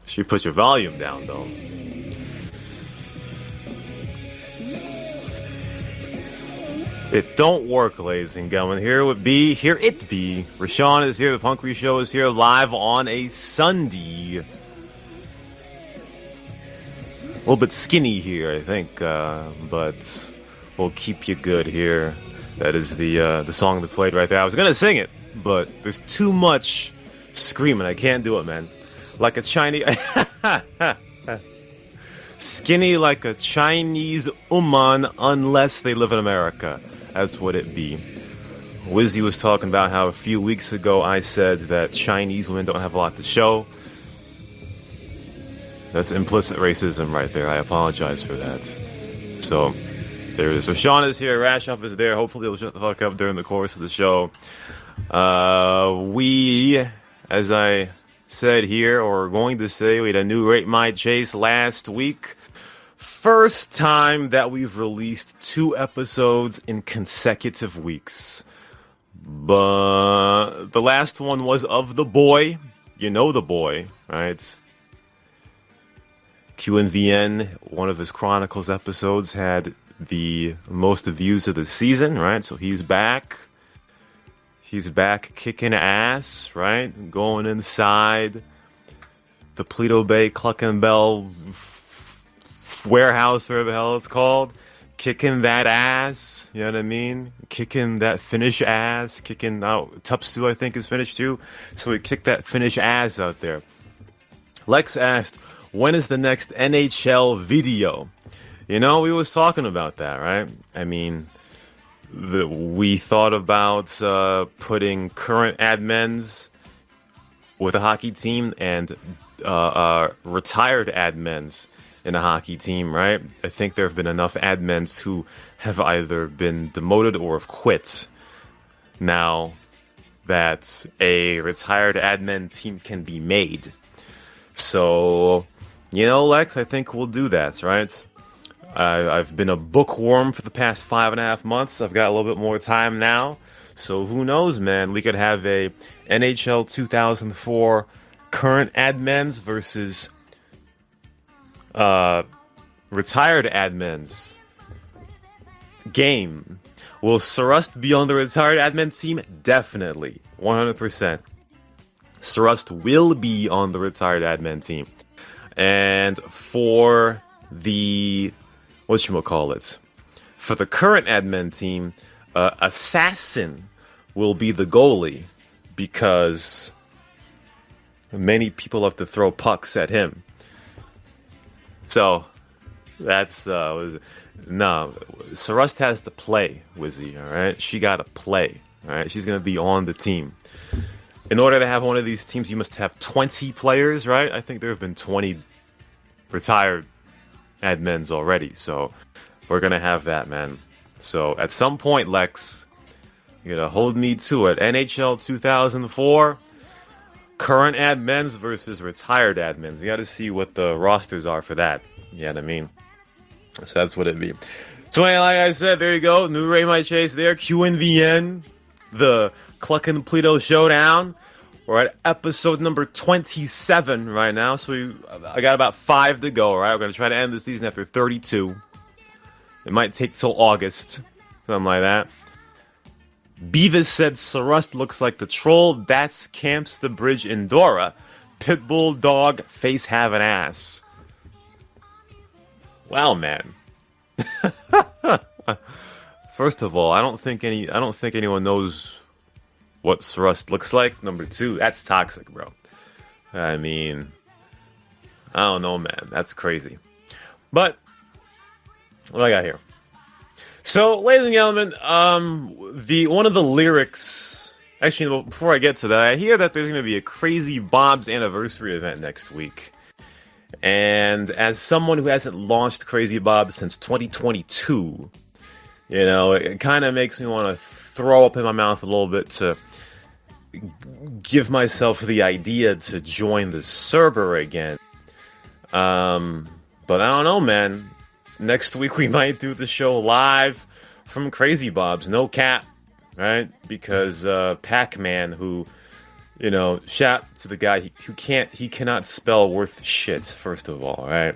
She put your volume down, though. It don't work, ladies and gentlemen. Here it be. Rashawn is here. The Punk Show is here live on a Sunday. A little bit skinny here, I think, but we'll keep you good here. That is the song that played right there. I was gonna sing it, but there's too much screaming. I can't do it, man. Like a Chinese, skinny like a Chinese woman, unless they live in America. That's what it be. Wizzy was talking about how a few weeks ago I said that Chinese women don't have a lot to show. That's implicit racism right there. I apologize for that. So, there it is. So, Sean is here. Rashoff is there. Hopefully, he'll shut the fuck up during the course of the show. We, as I said here, or going to say, we had a new Rate My Chase last week. First time that we've released 2 episodes in consecutive weeks. But the last one was of the boy. You know the boy, right? QNVN, one of his Chronicles episodes, had the most views of the season, right? So he's back. He's back kicking ass, right? Going inside the Paleto Bay Cluckenbell warehouse, whatever the hell it's called. Kicking that ass, you know what I mean? Kicking that Finnish ass. Kicking out, Tupsu I think is Finnish too. So he kicked that Finnish ass out there. Lex asked, when is the next NHL video? You know, we was talking about that, right? I mean, we thought about putting current admins with a hockey team and retired admins in a hockey team, right? I think there have been enough admins who have either been demoted or have quit now that a retired admin team can be made. So, you know, Lex, I think we'll do that, right? I've been a bookworm for the past 5.5 months. I've got a little bit more time now. So who knows, man? We could have a NHL 2004 current admins versus retired admins game. Will Sarust be on the retired admin team? Definitely. 100%. Sarust will be on the retired admin team. And for the whatchamacallit, for the current admin team, Assassin will be the goalie because many people have to throw pucks at him. So that's no. Sarust has to play, Wizzy. All right, she got to play. All right, she's gonna be on the team. In order to have one of these teams, you must have 20 players, right? I think there have been 20 retired admins already, so we're gonna have that, man. So at some point, Lex, you're gonna hold me to it. NHL 2004. Current admins versus retired admins. You got to see what the rosters are for that. You know what I mean? So that's what it'd be. So like I said, there you go. New Rate My Chase there. QNVN. The Cluck and Paleto Showdown. We're at episode number 27 right now. So I got about 5 to go, right? We're going to try to end the season after 32. It might take till August. Something like that. Beavis said Sarust looks like the troll. That's Camps the Bridge in Dora. Pitbull dog face have an ass. Wow, man. First of all, I don't think anyone knows what Sarust looks like. Number 2, that's toxic, bro. I mean, I don't know, man. That's crazy. But what do I got here? So, ladies and gentlemen, one of the lyrics. Actually, before I get to that, I hear that there's going to be a Crazy Bob's anniversary event next week. And as someone who hasn't launched Crazy Bob since 2022, you know, it kind of makes me want to throw up in my mouth a little bit to give myself the idea to join the server again. But I don't know, man. Next week we might do the show live from Crazy Bob's, no cap, right? Because Pac-Man, who shout to the guy he cannot spell worth shit, first of all, right?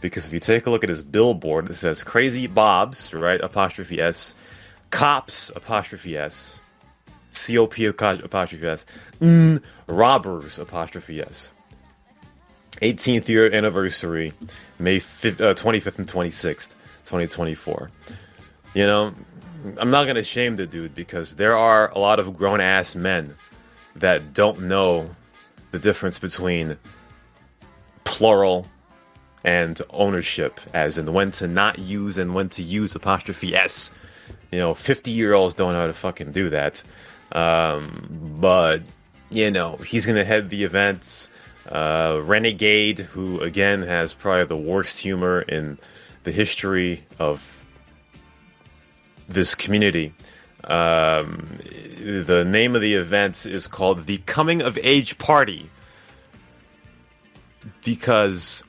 Because if you take a look at his billboard, it says Crazy Bob's, right? Apostrophe S, Cops, apostrophe S, COP, apostrophe S, Robbers, apostrophe S. 18th year anniversary, May 25th and 26th, 2024. I'm not going to shame the dude because there are a lot of grown-ass men that don't know the difference between plural and ownership, as in when to not use and when to use apostrophe S. 50-year-olds don't know how to fucking do that. But, he's going to head the events. Renegade, who, again, has probably the worst humor in the history of this community. The name of the event is called the Coming of Age Party, because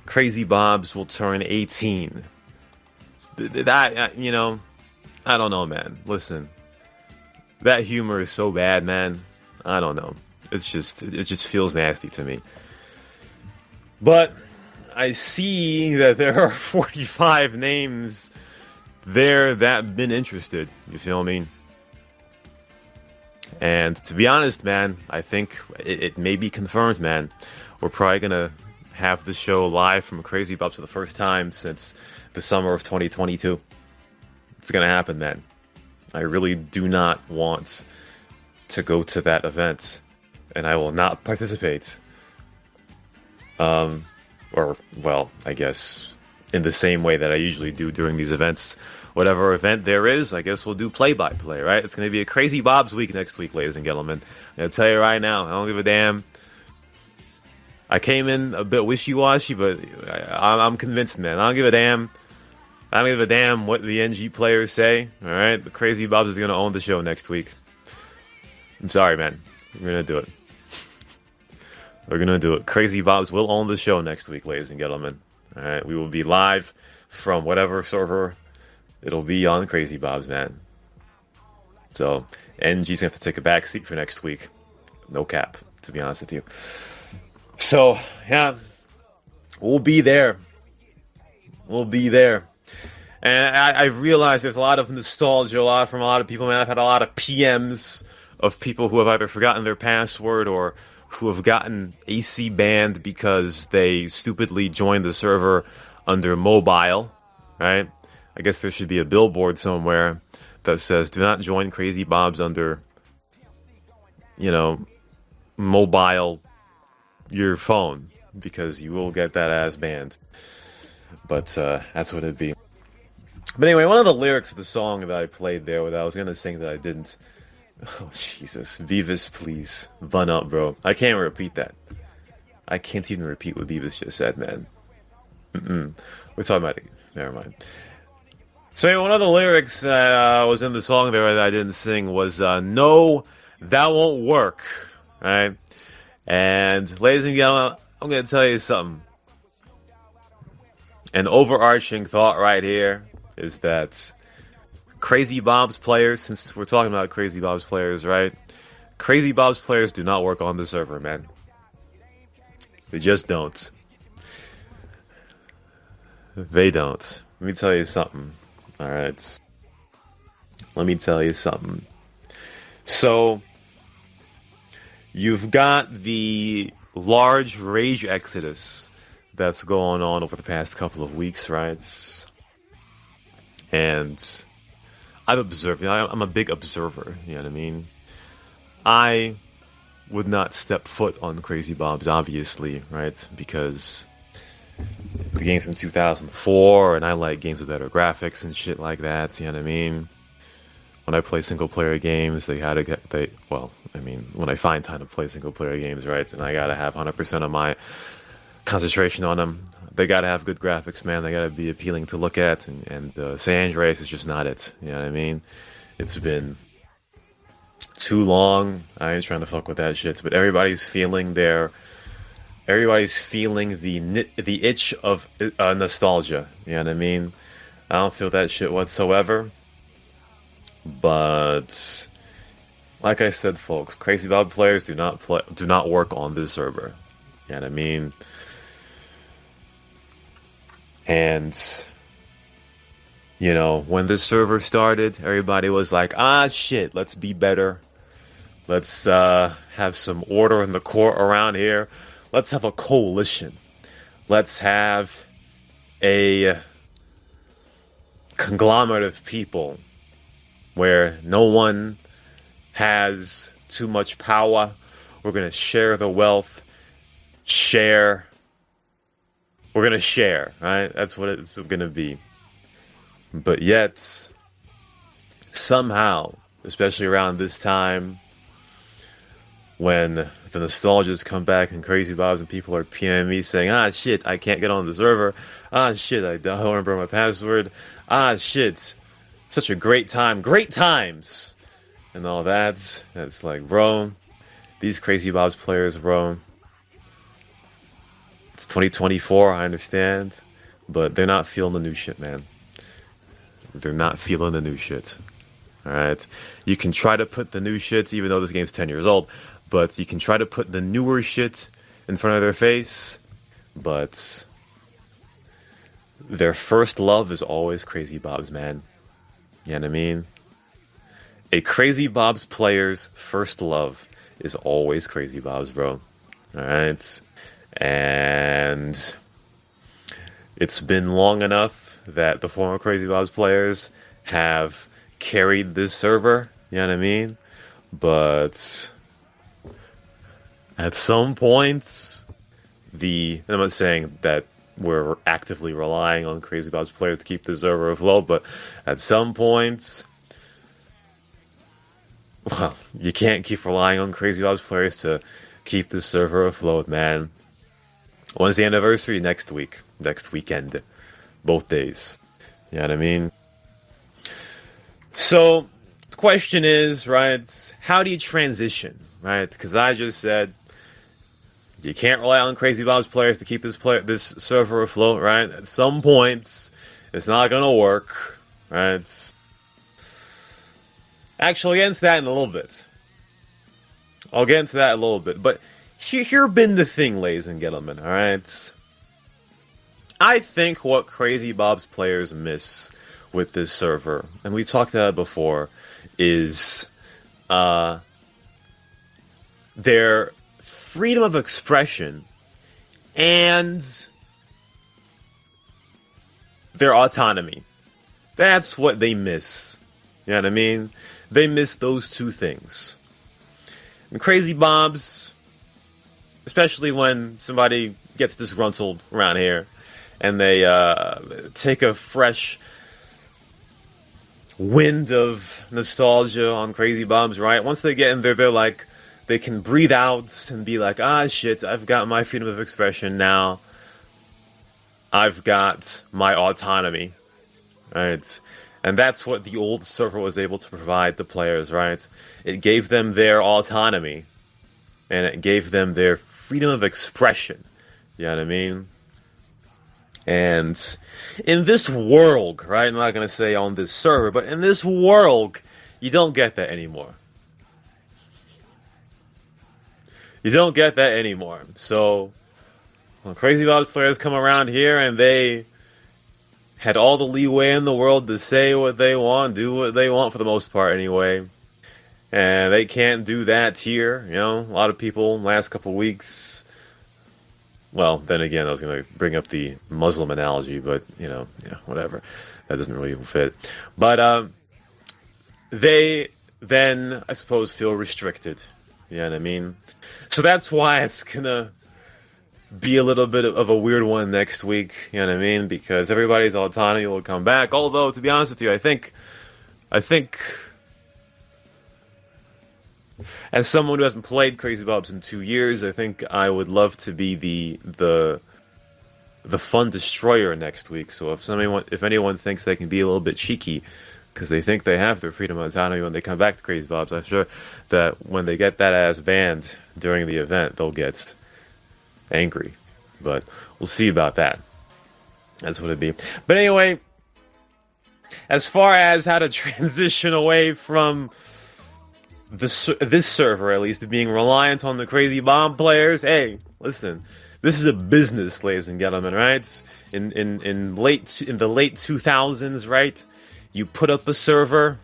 Crazy Bob's will turn 18. That, I don't know, man. Listen, that humor is so bad, man. I don't know. It just feels nasty to me. But I see that there are 45 names there that have been interested. You feel me? And to be honest, man, I think it may be confirmed, man. We're probably gonna have the show live from Crazy Bob's for the first time since the summer of 2022. It's gonna happen, man. I really do not want to go to that event, and I will not participate. I guess in the same way that I usually do during these events. Whatever event there is, I guess we'll do play-by-play, right? It's going to be a Crazy Bob's week next week, ladies and gentlemen. I'm going to tell you right now, I don't give a damn. I came in a bit wishy-washy, but I'm convinced, man. I don't give a damn. I don't give a damn what the NG players say, all right? The Crazy Bob's is going to own the show next week. I'm sorry, man. We're going to do it. We're going to do it. Crazy Bob's will own the show next week, ladies and gentlemen. All right? We will be live from whatever server it'll be on Crazy Bob's, man. So, NG's going to have to take a back seat for next week. No cap, to be honest with you. So, yeah. We'll be there. We'll be there. And I've realized there's a lot of nostalgia, from a lot of people, man. I've had a lot of PMs of people who have either forgotten their password or who have gotten AC banned because they stupidly joined the server under mobile, right? I guess there should be a billboard somewhere that says, do not join Crazy Bob's under, mobile your phone, because you will get that ass banned. But that's what it'd be. But anyway, one of the lyrics of the song that I played there that I was going to sing that I didn't. Oh, Jesus. Beavis, please. Bun up, bro. I can't repeat that. I can't even repeat what Beavis just said, man. We're talking about it. Never mind. So anyway, one of the lyrics that was in the song there that I didn't sing was, no, that won't work. Right? And ladies and gentlemen, I'm going to tell you something. An overarching thought right here is that Crazy Bob's players, since we're talking about Crazy Bob's players, right? Crazy Bob's players do not work on the server, man. They just don't. They don't. Let me tell you something. All right. Let me tell you something. So, you've got the large rage exodus that's going on over the past couple of weeks, right? And I've observed, I'm a big observer, you know what I mean? I would not step foot on Crazy Bob's, obviously, right? Because the game's from 2004, and I like games with better graphics and shit like that, you know what I mean? When I play single-player games, when I find time to play single-player games, right? And I gotta have 100% of my concentration on them. They gotta have good graphics, man. They gotta be appealing to look at, and San Andreas is just not it. You know what I mean? It's been too long. I ain't trying to fuck with that shit. But everybody's feeling the itch of nostalgia. You know what I mean? I don't feel that shit whatsoever. But Like I said, folks, Crazy Bob players do not work on this server. You know what I mean? And you know, when this server started, everybody was like, ah, shit, let's be better. Let's have some order in the court around here. Let's have a coalition. Let's have a conglomerate of people where no one has too much power. We're going to share the wealth. Share. We're going to share, right? That's what it's going to be. But yet, somehow, especially around this time, when the nostalgias come back and Crazy Bobs and people are PMing me saying, ah, shit, I can't get on the server. Ah, shit, I don't remember my password. Ah, shit, such a great time. Great times! And all that. It's like, bro, these Crazy Bobs players, bro, it's 2024, I understand, but they're not feeling the new shit, man. They're not feeling the new shit. Alright? You can try to put the new shit, even though this game's 10 years old, but you can try to put the newer shit in front of their face, but their first love is always Crazy Bobs, man. You know what I mean? A Crazy Bobs player's first love is always Crazy Bobs, bro. Alright? And it's been long enough that the former Crazy Bobs players have carried this server, you know what I mean? But at some points, I'm not saying that we're actively relying on Crazy Bobs players to keep the server afloat, but at some points, well, you can't keep relying on Crazy Bobs players to keep the server afloat, man. When's the anniversary? Next week. Next weekend. Both days. You know what I mean? So, the question is, right, how do you transition, right? Because I just said, you can't rely on Crazy Bobs players to keep this server afloat, right? At some points, it's not going to work, right? Actually, I'll get into that in a little bit. I'll get into that a little bit, but here been the thing, ladies and gentlemen, alright? I think what Crazy Bobs players miss with this server, and we talked about it before, is their freedom of expression and their autonomy. That's what they miss. You know what I mean? They miss those two things. And Crazy Bobs, especially when somebody gets disgruntled around here and they take a fresh wind of nostalgia on Crazy Bobs, right? Once they get in there, they're like, they can breathe out and be like, ah, shit, I've got my freedom of expression now. I've got my autonomy, right? And that's what the old server was able to provide the players, right? It gave them their autonomy, and it gave them their freedom of expression. You know what I mean? And in this world, right? I'm not going to say on this server, but in this world, you don't get that anymore. You don't get that anymore. So, when Crazy Bobs players come around here and they had all the leeway in the world to say what they want, do what they want for the most part anyway. And they can't do that here, you know? A lot of people, last couple weeks... Well, then again, I was going to bring up the Muslim analogy, but, you know, yeah, whatever. That doesn't really fit. But they then, I suppose, feel restricted. You know what I mean? So that's why it's going to be a little bit of a weird one next week. You know what I mean? Because everybody's autonomy will come back. Although, to be honest with you, I think as someone who hasn't played Crazy Bobs in 2 years, I think I would love to be the fun destroyer next week. So if anyone thinks they can be a little bit cheeky because they think they have their freedom of autonomy when they come back to Crazy Bobs, I'm sure that when they get that ass banned during the event, they'll get angry. But we'll see about that. That's what it'd be. But anyway, as far as how to transition away from this server at least being reliant on the crazy bomb players. Hey, listen, this is a business, ladies and gentlemen, right? In the late 2000s, right? You put up a server,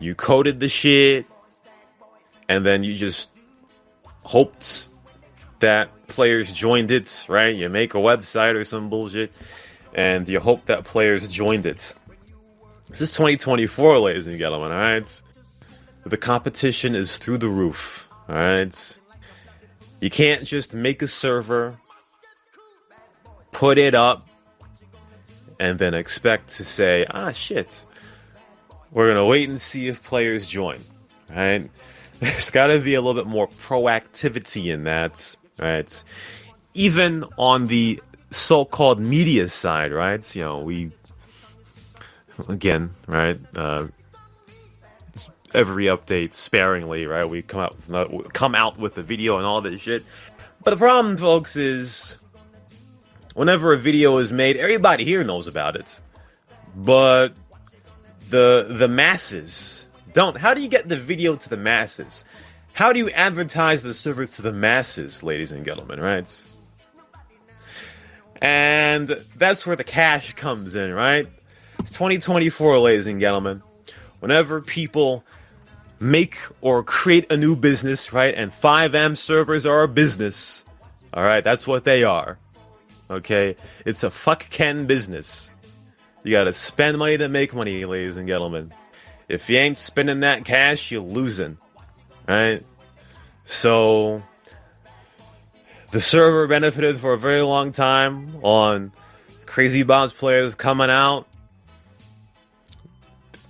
you coded the shit, and then you just hoped that players joined it, right? You make a website or some bullshit, and you hope that players joined it. This is 2024, ladies and gentlemen, alright? The competition is through the roof, alright? You can't just make a server, put it up, and then expect to say, ah, shit, we're gonna wait and see if players join, right? There's gotta be a little bit more proactivity in that, right? Even on the so-called media side, right? You know, we, again, right? Every update sparingly, right? We come out with a video and all this shit. But the problem, folks, is whenever a video is made, everybody here knows about it, but the masses don't. How do you get the video to the masses? How do you advertise the server to the masses, ladies and gentlemen, right? And that's where the cash comes in, right? It's 2024, ladies and gentlemen. Whenever people make or create a new business, right? And FiveM servers are a business. All right, that's what they are. Okay, it's a fuck Ken business. You gotta spend money to make money, ladies and gentlemen. If you ain't spending that cash, you're losing. Right? So the server benefited for a very long time on Crazy Bombs players coming out,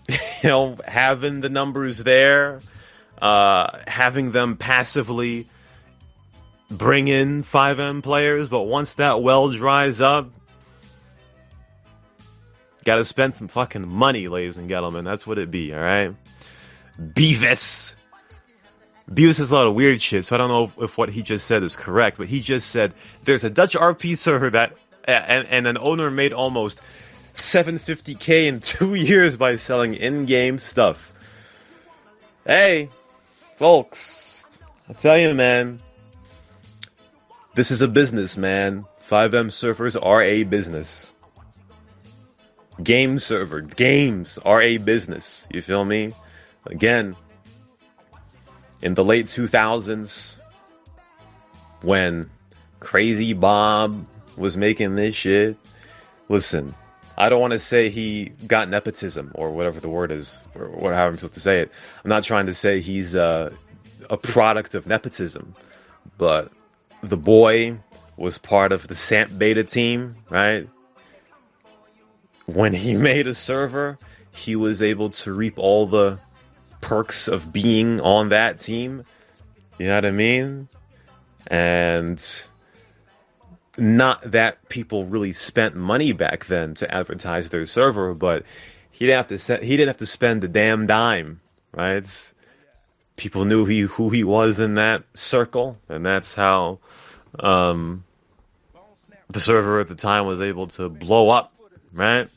you know, having the numbers there, having them passively bring in FiveM players, but once that well dries up, gotta spend some fucking money, ladies and gentlemen. That's what it be, alright? Beavis has a lot of weird shit, so I don't know if what he just said is correct, but he just said there's a Dutch RP server that and an owner made almost $750K in 2 years by selling in-game stuff. Hey, folks, I tell you, man, this is a business, man. FiveM servers are a business. Games are a business. You feel me? Again, in the late 2000s, when Crazy Bob was making this shit, listen, I don't want to say he got nepotism or whatever the word is, or however I'm supposed to say it. I'm not trying to say he's a product of nepotism, but the boy was part of the SAMP beta team, right? When he made a server, he was able to reap all the perks of being on that team. You know what I mean? And not that people really spent money back then to advertise their server, but he didn't have to spend a damn dime, right? People knew who he was in that circle, and that's how the server at the time was able to blow up, right?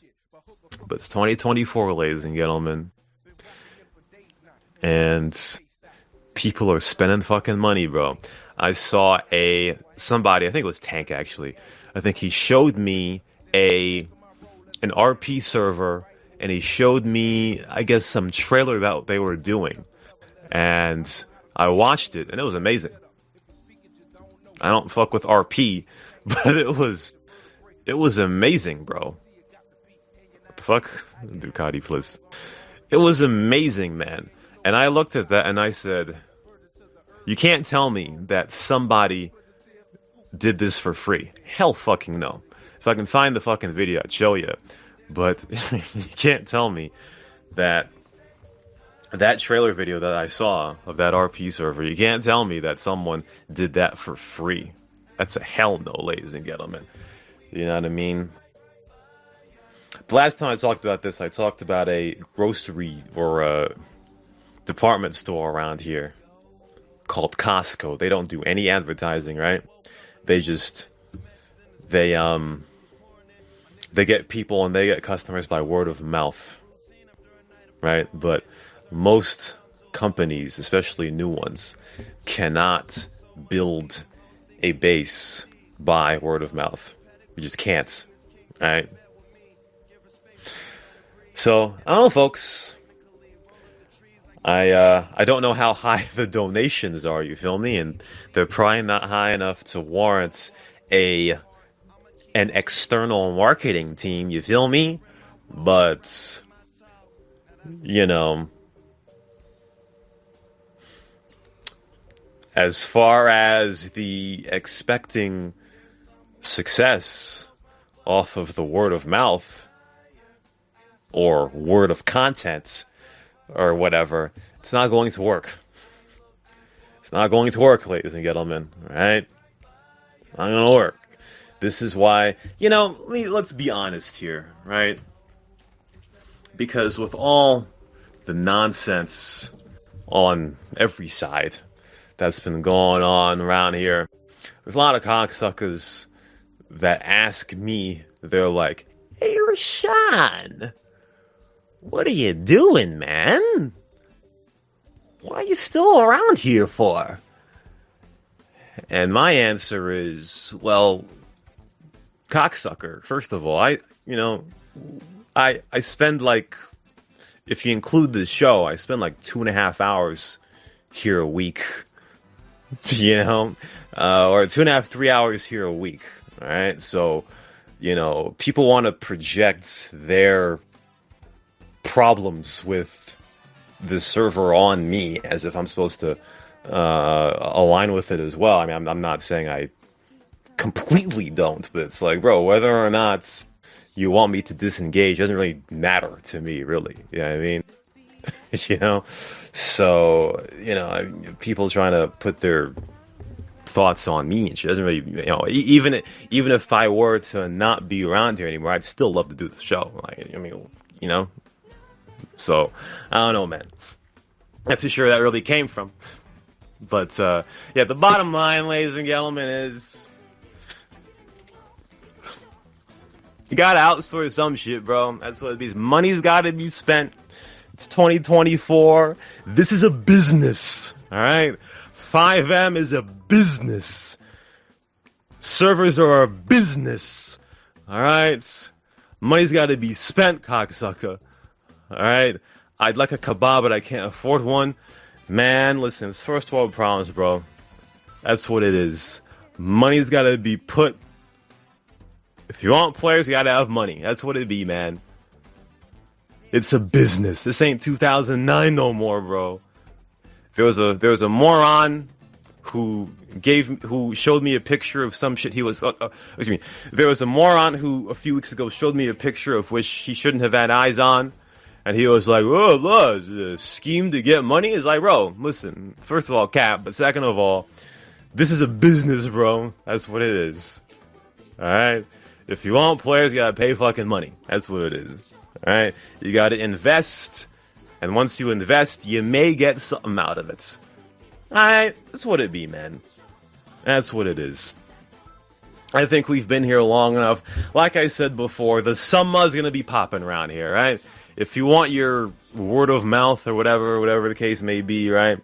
But it's 2024, ladies and gentlemen, and people are spending fucking money, bro. I saw somebody, I think it was Tank actually. I think he showed me an RP server, and he showed me, I guess, some trailer that what they were doing, and I watched it, and it was amazing. I don't fuck with RP, but it was amazing, bro. What the fuck? Ducati, please. It was amazing, man. And I looked at that and I said, you can't tell me that somebody did this for free. Hell fucking no. If I can find the fucking video, I'd show you. But you can't tell me that trailer video that I saw of that RP server, you can't tell me that someone did that for free. That's a hell no, ladies and gentlemen. You know what I mean? The last time I talked about this, I talked about a grocery or a department store around here called Costco. They don't do any advertising, right? They get people and they get customers by word of mouth, right? But most companies, especially new ones, cannot build a base by word of mouth. You just can't, right? So I don't know, folks. I don't know how high the donations are. You feel me? And they're probably not high enough to warrant an external marketing team. You feel me? But you know, as far as the expecting success off of the word of mouth or word of content or whatever, it's not going to work. It's not going to work, ladies and gentlemen, right? It's not going to work. This is why, let's be honest here, right? Because with all the nonsense on every side that's been going on around here, there's a lot of cocksuckers that ask me, they're like, "Hey, Rashawn, what are you doing, man? Why are you still around here for?" And my answer is, well, cocksucker, first of all, I spend like, if you include the show, I spend like 2.5 hours here a week, or 2.5, 3 hours here a week. All right. So, people want to project their problems with the server on me as if I'm supposed to align with it as well. I mean, I'm not saying I completely don't, but it's like, bro, whether or not you want me to disengage doesn't really matter to me, really. You know what I mean? So, people trying to put their thoughts on me and she doesn't really, even if I were to not be around here anymore, I'd still love to do the show. So I don't know, man. Not too sure where that really came from. But the bottom line, ladies and gentlemen, is you gotta outsource some shit, bro. That's what it is. Money's gotta be spent. It's 2024. This is a business. All right. FiveM is a business. Servers are a business. All right. Money's got to be spent, cocksucker. All right. I'd like a kebab, but I can't afford one. Man, listen, it's first world problems, bro. That's what it is. Money's got to be put. If you want players, you got to have money. That's what it be, man. It's a business. This ain't 2009 no more, bro. There was a moron who showed me a picture of some shit he was. Excuse me. There was a moron who a few weeks ago showed me a picture of which he shouldn't have had eyes on, and he was like, "Oh, look, a scheme to get money." It's like, bro, listen. First of all, cap, but second of all, this is a business, bro. That's what it is. All right. If you want players, you gotta pay fucking money. That's what it is. All right. You gotta invest. And once you invest, you may get something out of it. Alright, that's what it be, man. That's what it is. I think we've been here long enough. Like I said before, the summer's gonna be popping around here, right? If you want your word of mouth or whatever the case may be, right?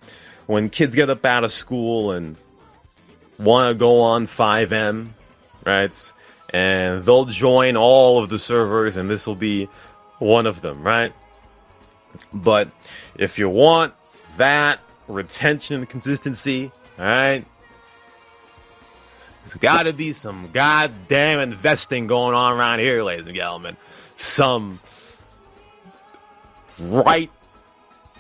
When kids get up out of school and want to go on FiveM, right? And they'll join all of the servers, and this will be one of them, right? But if you want that retention and consistency, alright, there's gotta be some goddamn investing going on around here, ladies and gentlemen. Some right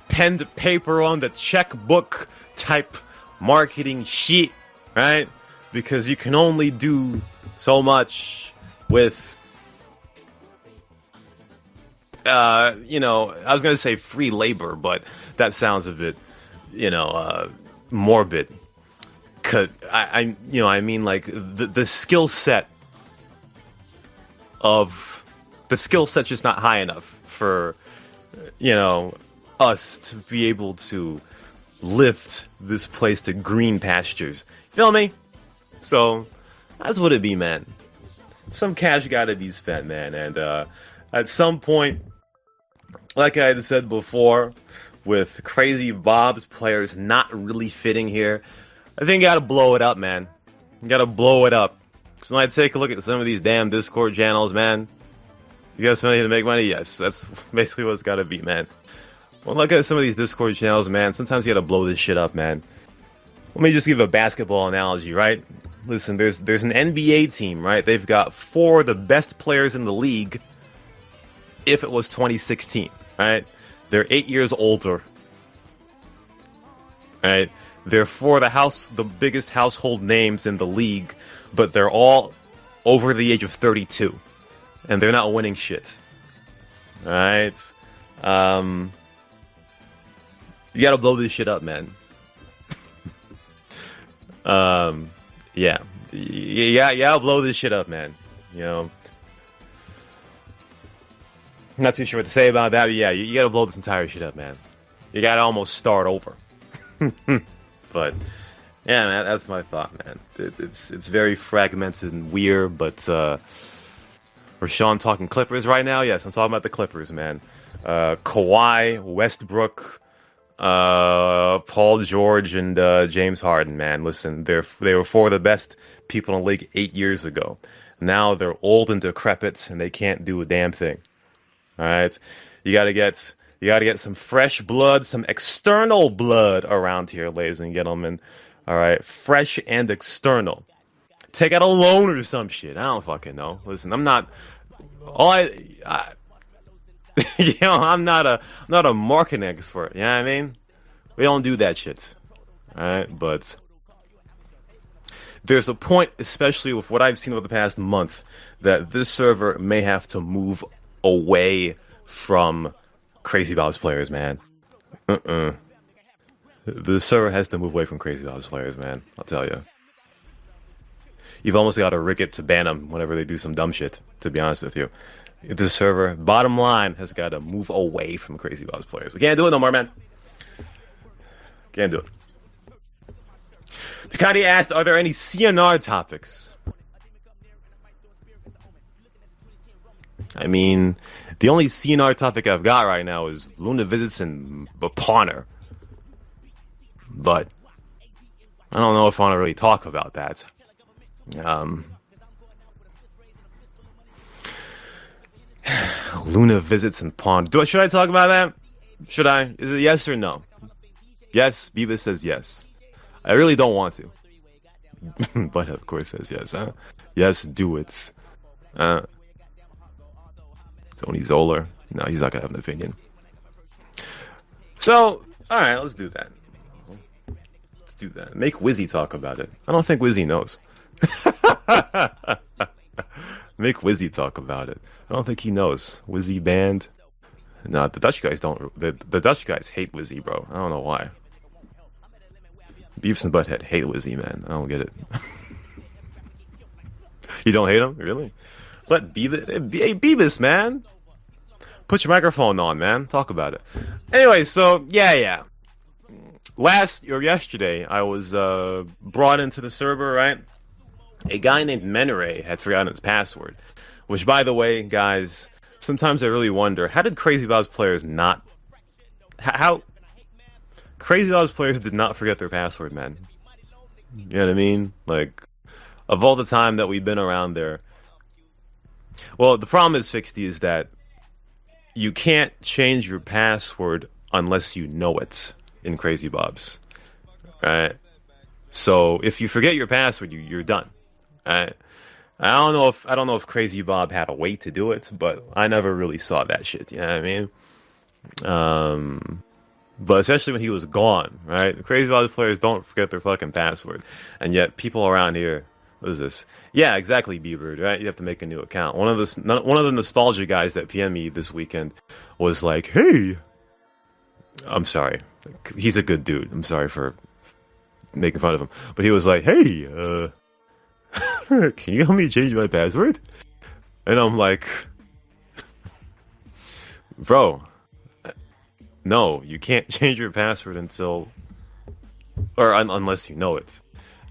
pen to paper on the checkbook type marketing shit, right? Because you can only do so much with I was going to say free labor, but that sounds a bit, morbid. Cause I mean, like the skill set set's just not high enough for, us to be able to lift this place to green pastures. Feel me? So that's what it be, man. Some cash gotta be spent, man. And, at some point, like I had said before, with Crazy Bob's players not really fitting here, I think you gotta blow it up, man. You gotta blow it up. So when I take a look at some of these damn Discord channels, man, you got some money to make money? Yes, that's basically what it's gotta be, man. Well, look at some of these Discord channels, man. Sometimes you gotta blow this shit up, man. Let me just give a basketball analogy, right? Listen, there's an NBA team, right? They've got 4 of the best players in the league if it was 2016, right? They're 8 years older, right? They're 4 of the biggest household names in the league, but they're all over the age of 32, and they're not winning shit, right? You gotta blow this shit up, man. Yeah, I'll blow this shit up, man. You know, not too sure what to say about that, but yeah, you gotta blow this entire shit up, man. You gotta almost start over. But yeah, man, that's my thought, man. It's very fragmented and weird, but Rashawn talking Clippers right now? Yes, I'm talking about the Clippers, man. Kawhi, Westbrook, Paul George, and James Harden, man. Listen, they were 4 of the best people in the league 8 years ago. Now they're old and decrepit, and they can't do a damn thing. All right, you gotta get some fresh blood, some external blood around here, ladies and gentlemen. All right, fresh and external. Take out a loan or some shit. I don't fucking know. Listen, I'm not. I'm not a marketing expert. You know what I mean? We don't do that shit. All right, but there's a point, especially with what I've seen over the past month, that this server may have to move away from Crazy Bob's players, man. The server has to move away from Crazy Bob's players, man. I'll tell you. You've almost got to rig it to ban them whenever they do some dumb shit, to be honest with you. This server, bottom line, has got to move away from Crazy Bob's players. We can't do it no more, man. Can't do it. Ducati asked, are there any CNR topics? I mean, the only CNR topic I've got right now is Luna visits and Pawner. But I don't know if I want to really talk about that. Luna visits and Pawn. Should I talk about that? Should I? Is it yes or no? Yes, Beavis says yes. I really don't want to. But of course says yes, huh? Yes, do it. Tony Zoller. No, he's not gonna have an opinion. So, alright, let's do that. Let's do that. Make Wizzy talk about it. I don't think Wizzy knows. Make Wizzy talk about it. I don't think he knows. Wizzy banned. No, the Dutch guys don't. The Dutch guys hate Wizzy, bro. I don't know why. Beavis and Butthead hate Wizzy, man. I don't get it. You don't hate him? Really? Let Beavis, man. Put your microphone on, man. Talk about it. Anyway, so, yeah. Yesterday, I was brought into the server, right? A guy named Menere had forgotten his password. Which, by the way, guys, sometimes I really wonder, how did Crazy Bob's players not... How... Crazy Bob's players did not forget their password, man. You know what I mean? Like, of all the time that we've been around there... Well, the problem is, Fixty, is that you can't change your password unless you know it in Crazy Bob's. Right? So, if you forget your password, you're done. Right? I don't know if Crazy Bob had a way to do it, but I never really saw that shit. You know what I mean? But especially when he was gone, right? Crazy Bob's players don't forget their fucking password, and yet people around here, what is this? Yeah, exactly, Bieber, right? You have to make a new account. One of the nostalgia guys that PM me this weekend was like, "Hey, I'm sorry, he's a good dude. I'm sorry for making fun of him, but he was like, hey, can you help me change my password?" And I'm like, bro, no, you can't change your password unless you know it.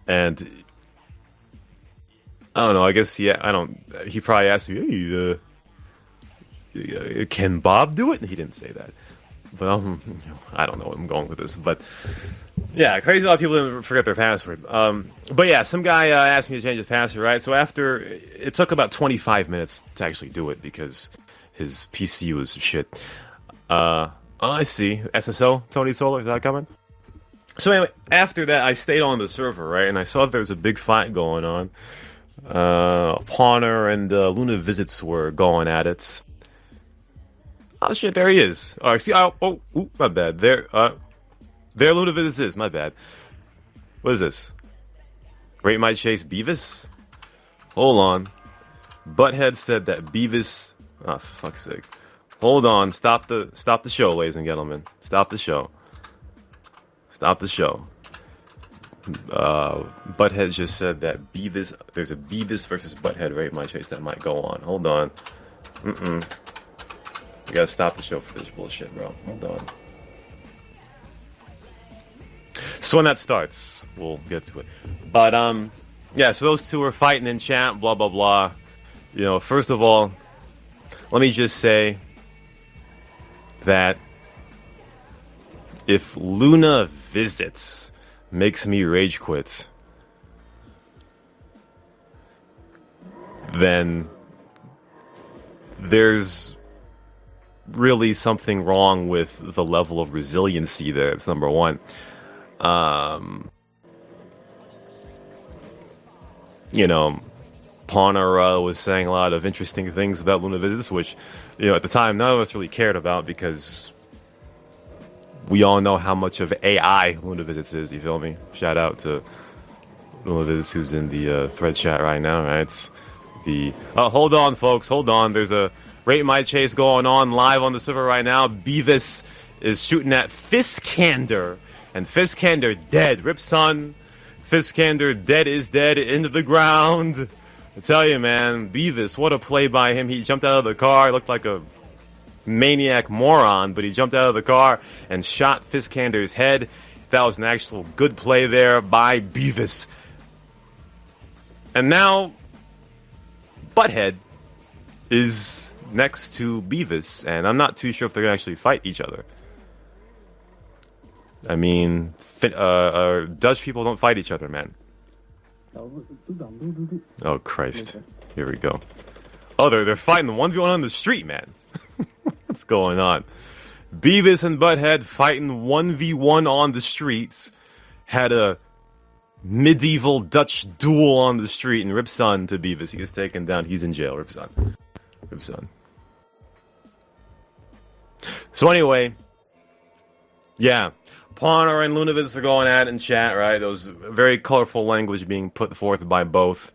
And I don't know, I guess, he probably asked me, hey, can Bob do it? And he didn't say that. But I don't know where I'm going with this. But yeah, crazy a lot of people forget their password. But yeah, some guy asked me to change his password, right? So after it took about 25 minutes to actually do it because his PC was shit. Oh, I see. SSO, Tony Solar, is that coming? So anyway, after that, I stayed on the server, right? And I saw there was a big fight going on. Pawner and Luna Visits were going at it. Oh shit, there he is. Oh, see, my bad. There Luna Visits is, my bad. What is this? Rate My Chase Beavis? Hold on. Butthead said that Beavis... Oh, for fuck's sake. Hold on, stop the show, ladies and gentlemen. Stop the show. Stop the show. Butthead just said that there's a Beavis versus Butthead Rate My Chase that might go on. Hold on. You gotta stop the show for this bullshit, bro. Hold on. So when that starts, we'll get to it. But, yeah, so those two were fighting in chat, blah, blah, blah. You know, first of all, let me just say that if Luna Visits makes me rage quit, then there's really something wrong with the level of resiliency there. It's number one. You know, Pawner was saying a lot of interesting things about Luna Visits, which, you know, at the time none of us really cared about because we all know how much of AI Luna Visits is, you feel me? Shout out to Luna Visits who's in the thread chat right now, right? Hold on, folks, hold on. There's a Rate My Chase going on live on the server right now. Beavis is shooting at Fiskander, and Fiskander dead. Rip Son, Fiskander dead is dead into the ground. I tell you, man, Beavis, what a play by him. He jumped out of the car, looked like a maniac moron, but he jumped out of the car and shot Fiskander's head. That was an actual good play there by Beavis. And now, Butthead is next to Beavis, and I'm not too sure if they're going to actually fight each other. I mean, Dutch people don't fight each other, man. Oh, Christ. Here we go. Oh, they're fighting 1v1 on the street, man. What's going on? Beavis and Butthead fighting 1v1 on the streets. Had a medieval Dutch duel on the street, and Rip Son to Beavis. He was taken down. He's in jail, Rip Son. Rip Son. So anyway, yeah. Pawner and Luna Visits are going at it in chat, right? There was very colorful language being put forth by both.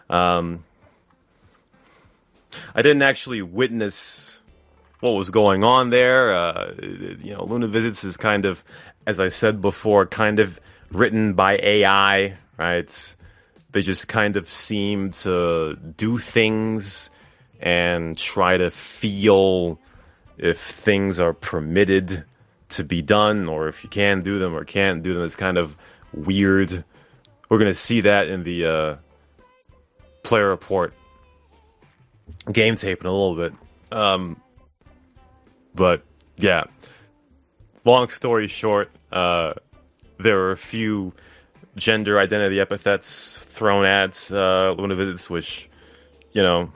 I didn't actually witness what was going on there. You know, Luna Visits is kind of, as I said before, kind of written by AI, right? They just kind of seem to do things and try to feel if things are permitted to be done, or if you can do them or can't do them. It's kind of weird. We're going to see that in the player report game tape in a little bit. But yeah, long story short, there were a few gender identity epithets thrown at Luna Visits, which, you know,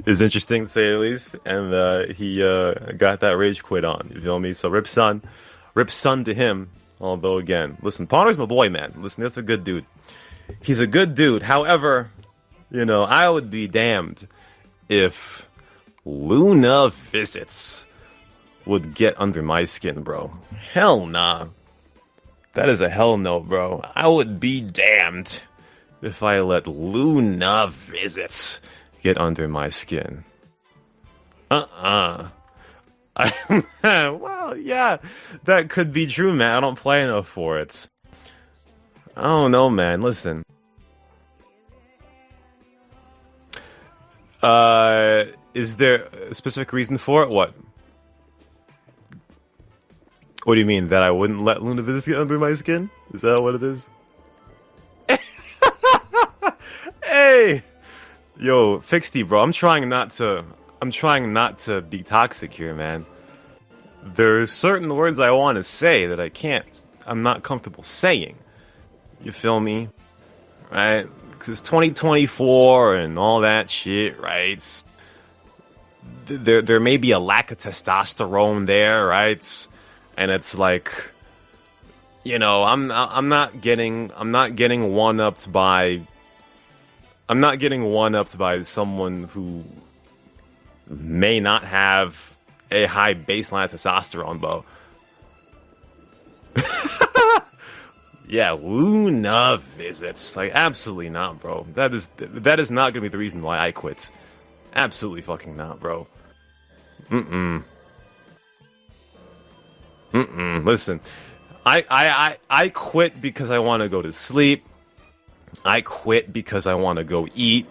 is interesting to say the least, and he got that rage quit on, you feel me? So Rip Son to him, although again, listen, Pawner's my boy, man. Listen, that's a good dude. He's a good dude. However, you know, I would be damned if Luna Visits would get under my skin, bro. Hell nah. That is a hell no, bro. I would be damned if I let Luna Visits get under my skin. Well, yeah, that could be true, man. I don't play enough for it. I don't know, man. Listen. Is there a specific reason for it? What? What do you mean? That I wouldn't let Luna Visits get under my skin? Is that what it is? Hey! Yo, Fixty, bro, I'm trying not to I'm trying not to be toxic here, man. There's certain words I want to say that I can't. I'm not comfortable saying. You feel me? Right? Because it's 2024 and all that shit, right? There may be a lack of testosterone there, right? And it's like, you know, I'm not getting one upped by someone who may not have a high baseline testosterone, bro. Yeah, Luna visits. Like, absolutely not, bro. That is not gonna be the reason why I quit. Absolutely fucking not, bro. Listen, I quit because I want to go to sleep. I quit because I want to go eat.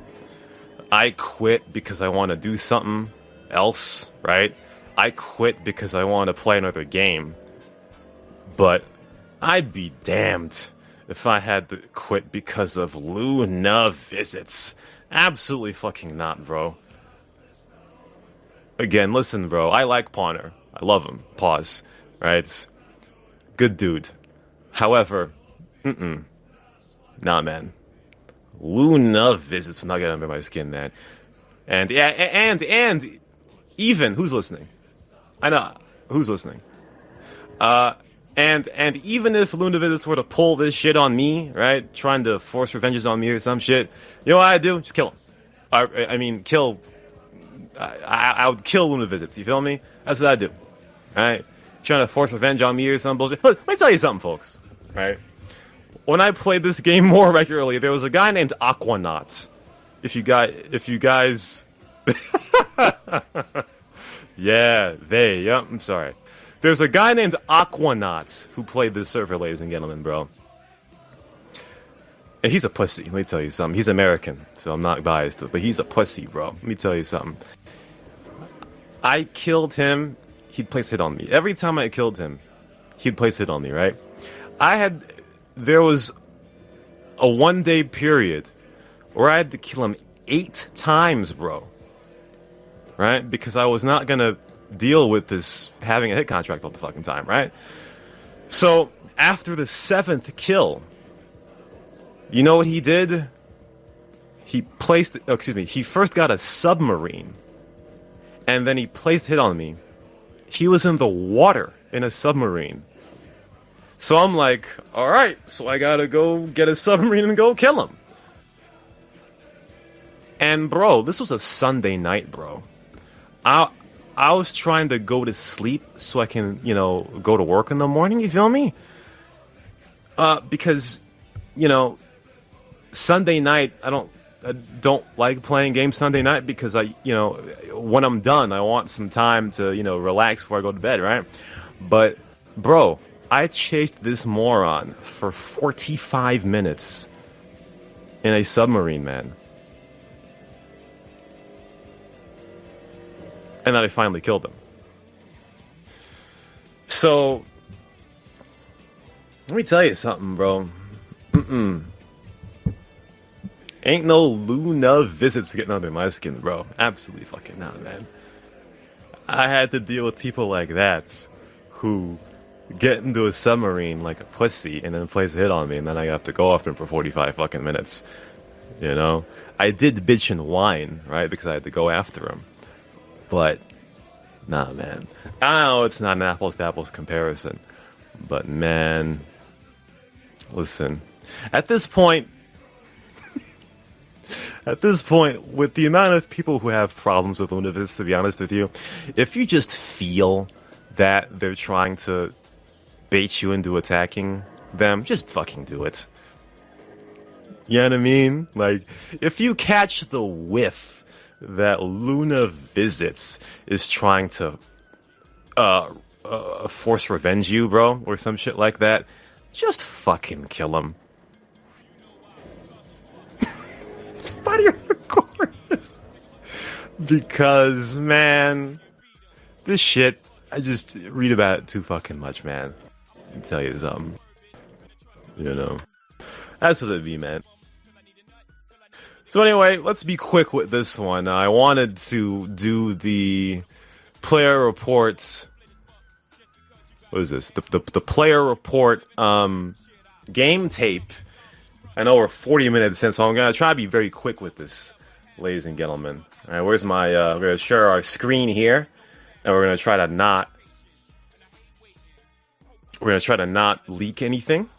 I quit because I want to do something else, right? I quit because I want to play another game. But I'd be damned if I had to quit because of Luna visits. Absolutely fucking not, bro. Again, listen, bro. I like Pawner. I love him. Pause. Right? Good dude. However, nah, man. Luna visits will not get under my skin, man. And yeah, and even who's listening? I know who's listening. And even if Luna visits were to pull this shit on me, right, trying to force revenges on me or some shit, you know what I'd do? Just kill him. I mean, kill. I would kill Luna visits. You feel me? That's what I'd do. All right, trying to force revenge on me or some bullshit. Let me tell you something, folks. Right. When I played this game more regularly, there was a guy named Aquanaut. If you guys, yeah, yep, I'm sorry. There's a guy named Aquanaut who played this server, ladies and gentlemen, bro. And he's a pussy, let me tell you something. He's American, so I'm not biased, but he's a pussy, bro. Let me tell you something. I killed him, he'd place hit on me. Every time I killed him, he'd place hit on me, right? There was a 1-day period where I had to kill him 8 times, bro. Right? Because I was not gonna deal with this having a hit contract all the fucking time, right? So, after the 7th kill, you know what he did? He first got a submarine, and then he placed hit on me. He was in the water in a submarine. So I'm like, alright, so I gotta go get a submarine and go kill him. And bro, this was a Sunday night, bro. I was trying to go to sleep so I can, you know, go to work in the morning, you feel me? Because, you know, Sunday night, I don't like playing games Sunday night because when I'm done, I want some time to, you know, relax before I go to bed, right? But, bro, I chased this moron for 45 minutes in a submarine, man. And then I finally killed him. So, let me tell you something, bro. Ain't no Luna visits getting under my skin, bro. Absolutely fucking not, man. I had to deal with people like that who get into a submarine like a pussy and then place a hit on me, and then I have to go after him for 45 fucking minutes. You know? I did bitch and whine, right? Because I had to go after him. But, nah, man. I know it's not an apples to apples comparison. But, man. Listen. At this point, with the amount of people who have problems with Luna visits, to be honest with you, if you just feel that they're trying to bait you into attacking them, just fucking do it. You know what I mean? Like, if you catch the whiff that Luna visits is trying to force revenge you, bro, or some shit like that, just fucking kill him. Why do you record this? Because, man, this shit, I just read about it too fucking much, man. Let me tell you something. You know? That's what it be, man. So anyway, let's be quick with this one. I wanted to do the player reports. What is this? The player report game tape. I know we're 40 minutes in, so I'm gonna try to be very quick with this, ladies and gentlemen. All right, where's my? We're gonna share our screen here, and we're gonna try to not. We're gonna try to not leak anything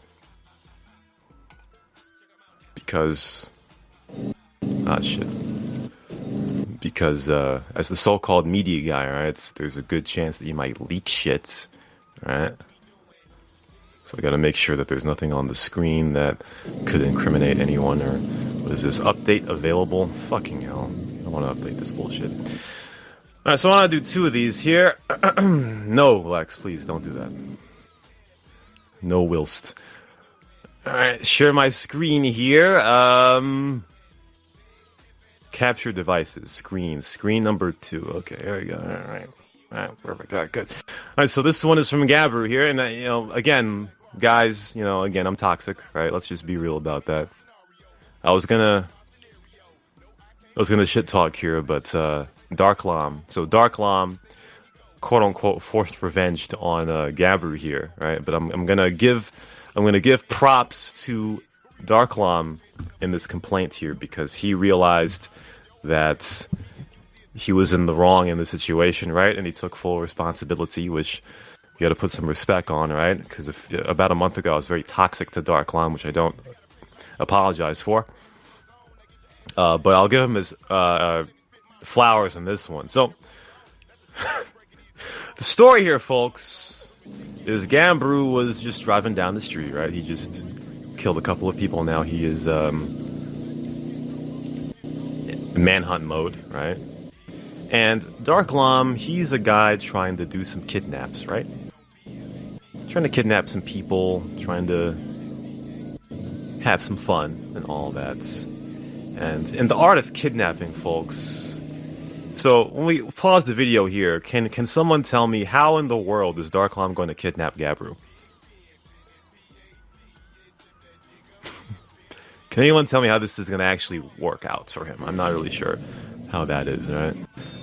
because. Ah, shit. Because as the so-called media guy, right, there's a good chance that you might leak shit, right? So I gotta make sure that there's nothing on the screen that could incriminate anyone. Or what is this? Update available? Fucking hell. I want to update this bullshit. Alright, so I want to do 2 of these here. No, Lex, please don't do that. No whilst. Alright, share my screen here. Capture devices, screen number 2. Okay, there we go. All right, perfect. All right, good. All right, so this one is from Gabru here, and again, guys, again, I'm toxic, right? Let's just be real about that. I was gonna shit talk here, but Darklam. So Darklam, quote unquote, forced revenge on Gabru here, right? But I'm gonna give props to Darklam in this complaint here because he realized that he was in the wrong in the situation, right? And he took full responsibility, which you got to put some respect on, right? Because about a month ago I was very toxic to Darklam, which I don't apologize for. But I'll give him his flowers in this one. So the story here, folks, is Gabru was just driving down the street, right? He just killed a couple of people. Now he is manhunt mode, right? And Darklam, he's a guy trying to do some kidnaps, right? Trying to kidnap some people, trying to have some fun and all that. And in the art of kidnapping, folks. So when we pause the video here, can someone tell me how in the world is Darklam going to kidnap Gabru? Can anyone tell me how this is going to actually work out for him? I'm not really sure how that is, right?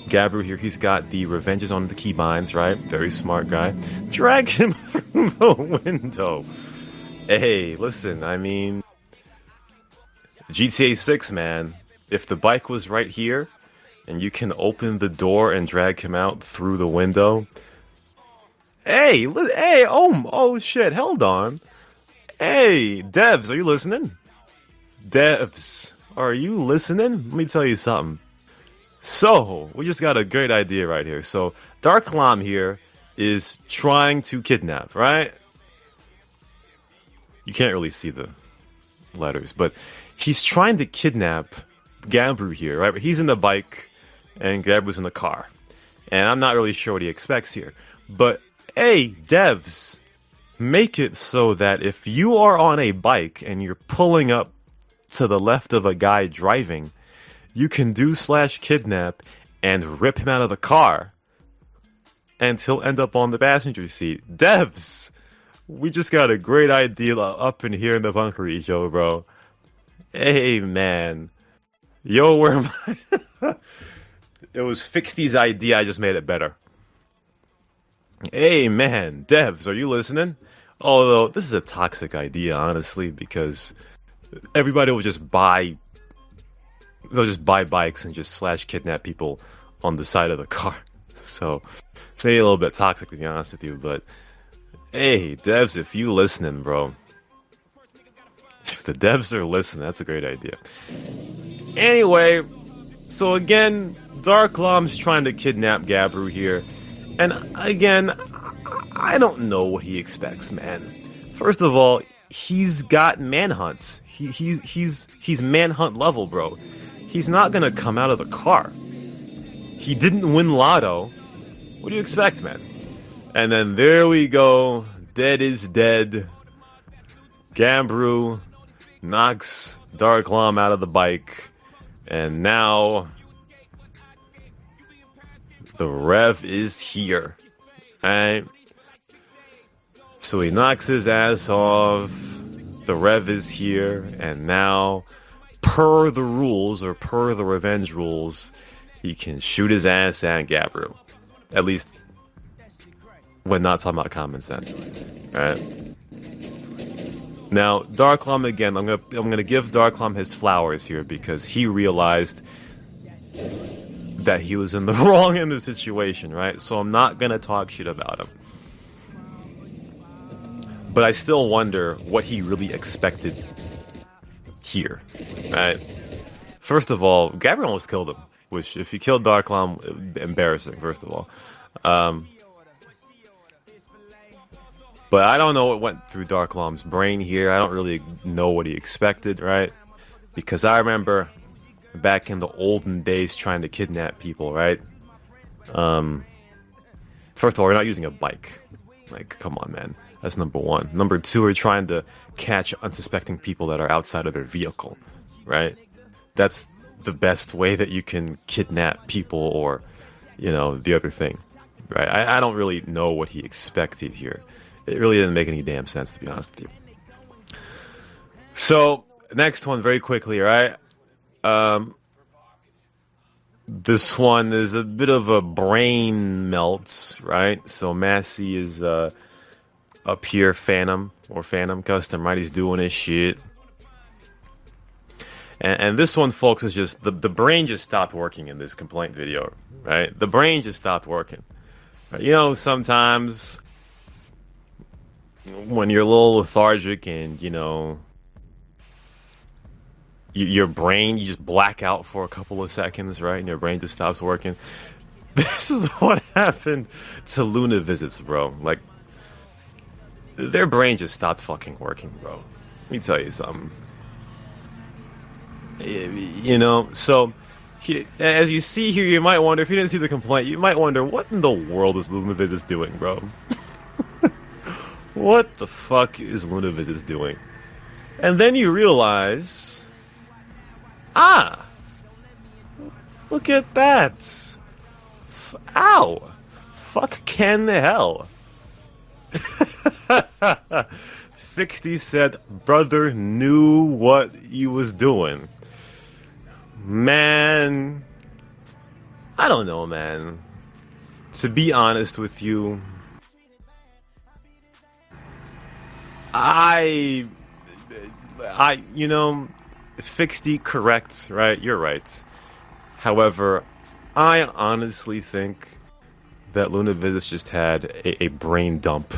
Gabru here, he's got the revenges on the keybinds, right? Very smart guy. Drag him through the window. Hey, listen, I mean, GTA 6, man. If the bike was right here, and you can open the door and drag him out through the window. Hey, oh shit, hold on. Hey, devs, are you listening? Devs, are you listening? Let me tell you something. So, we just got a great idea right here. So, Darklam here is trying to kidnap, right? You can't really see the letters, but he's trying to kidnap Gabru here, right? He's in the bike, and Gabru's in the car. And I'm not really sure what he expects here. But, hey, devs, make it so that if you are on a bike and you're pulling up to the left of a guy driving, you can do /kidnap and rip him out of the car, and he'll end up on the passenger seat. Devs, we just got a great idea up in here in the bunker, Joe, bro. Hey, man. Yo, where am I? It was Fixty's idea, I just made it better. Hey, man, devs, are you listening? Although, this is a toxic idea, honestly, because everybody will just buy bikes and just /kidnap people on the side of the car. So, it's maybe a little bit toxic, to be honest with you, but hey, devs, if you listening, bro. If the devs are listening, that's a great idea. Anyway, so again, Darklam's trying to kidnap Gabru here. And again, I don't know what he expects, man. First of all, he's got manhunts. He's manhunt level, bro. He's not gonna come out of the car. He didn't win Lotto. What do you expect, man? And then there we go. Dead is dead. Gabru knocks Darklam out of the bike. And now the Rev is here. Alright. So he knocks his ass off. The Rev is here. And now per the rules or per the revenge rules, he can shoot his ass at Gabriel. At least when not talking about common sense. Alright? Now, Darklum again, I'm gonna give Darklum his flowers here because he realized that he was in the wrong in the situation, right? So I'm not gonna talk shit about him. But I still wonder what he really expected here, right? First of all, Gabriel almost killed him, which if he killed Darklum, embarrassing, first of all. But I don't know what went through Darklum's brain here. I don't really know what he expected, right? Because I remember back in the olden days trying to kidnap people, right? First of all, we're not using a bike. Like, come on, man. That's number one. Number two, we're trying to catch unsuspecting people that are outside of their vehicle, right? That's the best way that you can kidnap people or, the other thing, right? I don't really know what he expected here. It really didn't make any damn sense, to be honest with you. So, next one, very quickly, right? This one is a bit of a brain melt, right? So Massey is up here, Phantom Custom, right? He's doing his shit. And this one, folks, is just the brain just stopped working in this complaint video, right? The brain just stopped working. Right? Sometimes when you're a little lethargic and your brain, you just black out for a couple of seconds, right? And your brain just stops working. This is what happened to Luna Visits, bro. Like, their brain just stopped fucking working, bro. Let me tell you something. So, as you see here, you might wonder, if you didn't see the complaint, you might wonder, what in the world is Luna Visits doing, bro? What the fuck is Luna Visits doing? And then you realize, look at that. Ow. Fuck Ken the hell. Fixty said, brother knew what he was doing. Man, I don't know, man. To be honest with you, Fixty, correct, right? You're right. However, I honestly think that Luna Visits just had a brain dump.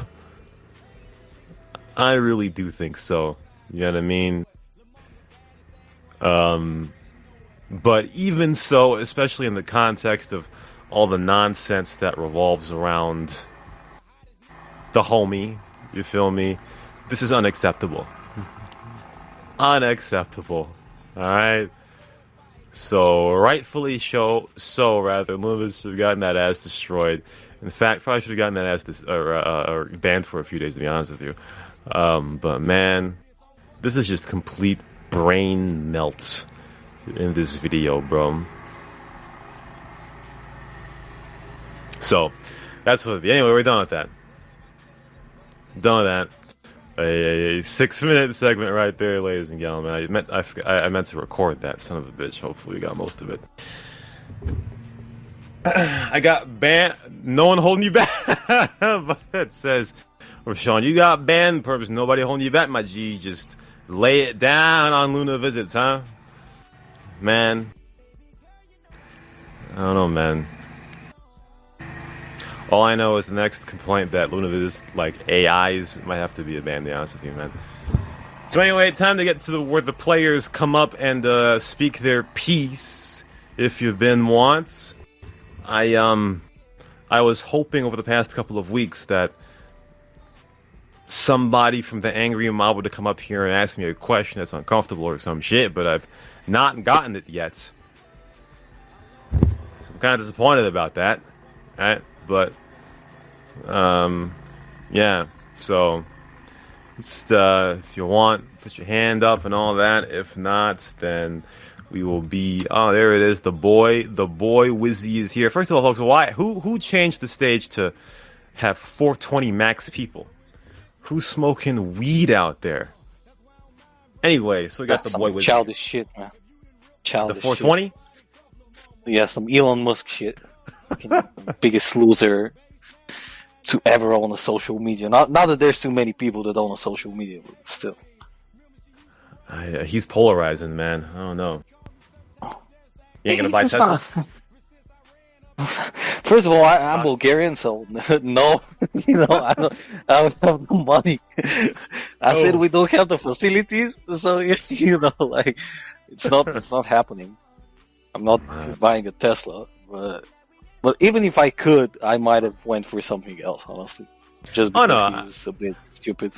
I really do think so. You know what I mean? But even so, especially in the context of all the nonsense that revolves around the homie, you feel me? This is unacceptable. Unacceptable. Alright? So, rightfully so, Luna should have gotten that ass destroyed. In fact, probably should have gotten that ass banned for a few days, to be honest with you. But man, this is just complete brain melt in this video, bro. So, that's what. Anyway, we're done with that. Done with that. A 6-minute segment right there, ladies and gentlemen. I meant to record that, son of a bitch. Hopefully, we got most of it. I got banned. No one holding you back. But it says, Rashawn, you got banned. Purpose. Nobody holding you back, my G. Just lay it down on Luna Visits, huh? Man. I don't know, man. All I know is the next complaint that Luna Visits, like, AIs might have to be banned, to be honest with you, man. So anyway, time to get to where the players come up and speak their piece, if you've been once. I was hoping over the past couple of weeks that somebody from the Angry Mob would come up here and ask me a question that's uncomfortable or some shit, but I've not gotten it yet. So I'm kind of disappointed about that, right? But, yeah, so, just, if you want, put your hand up and all that. If not, then we will be, oh, there it is, the boy Wizzy is here. First of all, folks, who changed the stage to have 420 max people? Who's smoking weed out there? Anyway, so we got That's the boy some with childish shit, man. the Childish shit. 420. Yeah, some Elon Musk shit. Fucking biggest loser to ever own a social media. Not that there's too many people that own a social media, but still. He's polarizing, man. I don't know. You ain't gonna buy It's Tesla? not- First of all, I'm Bulgarian, so no, I don't have the money. I said Oh. we don't have the facilities, so like it's not happening. I'm not buying a Tesla, but even if I could, I might have went for something else, honestly, just Oh, because no, he's a bit stupid.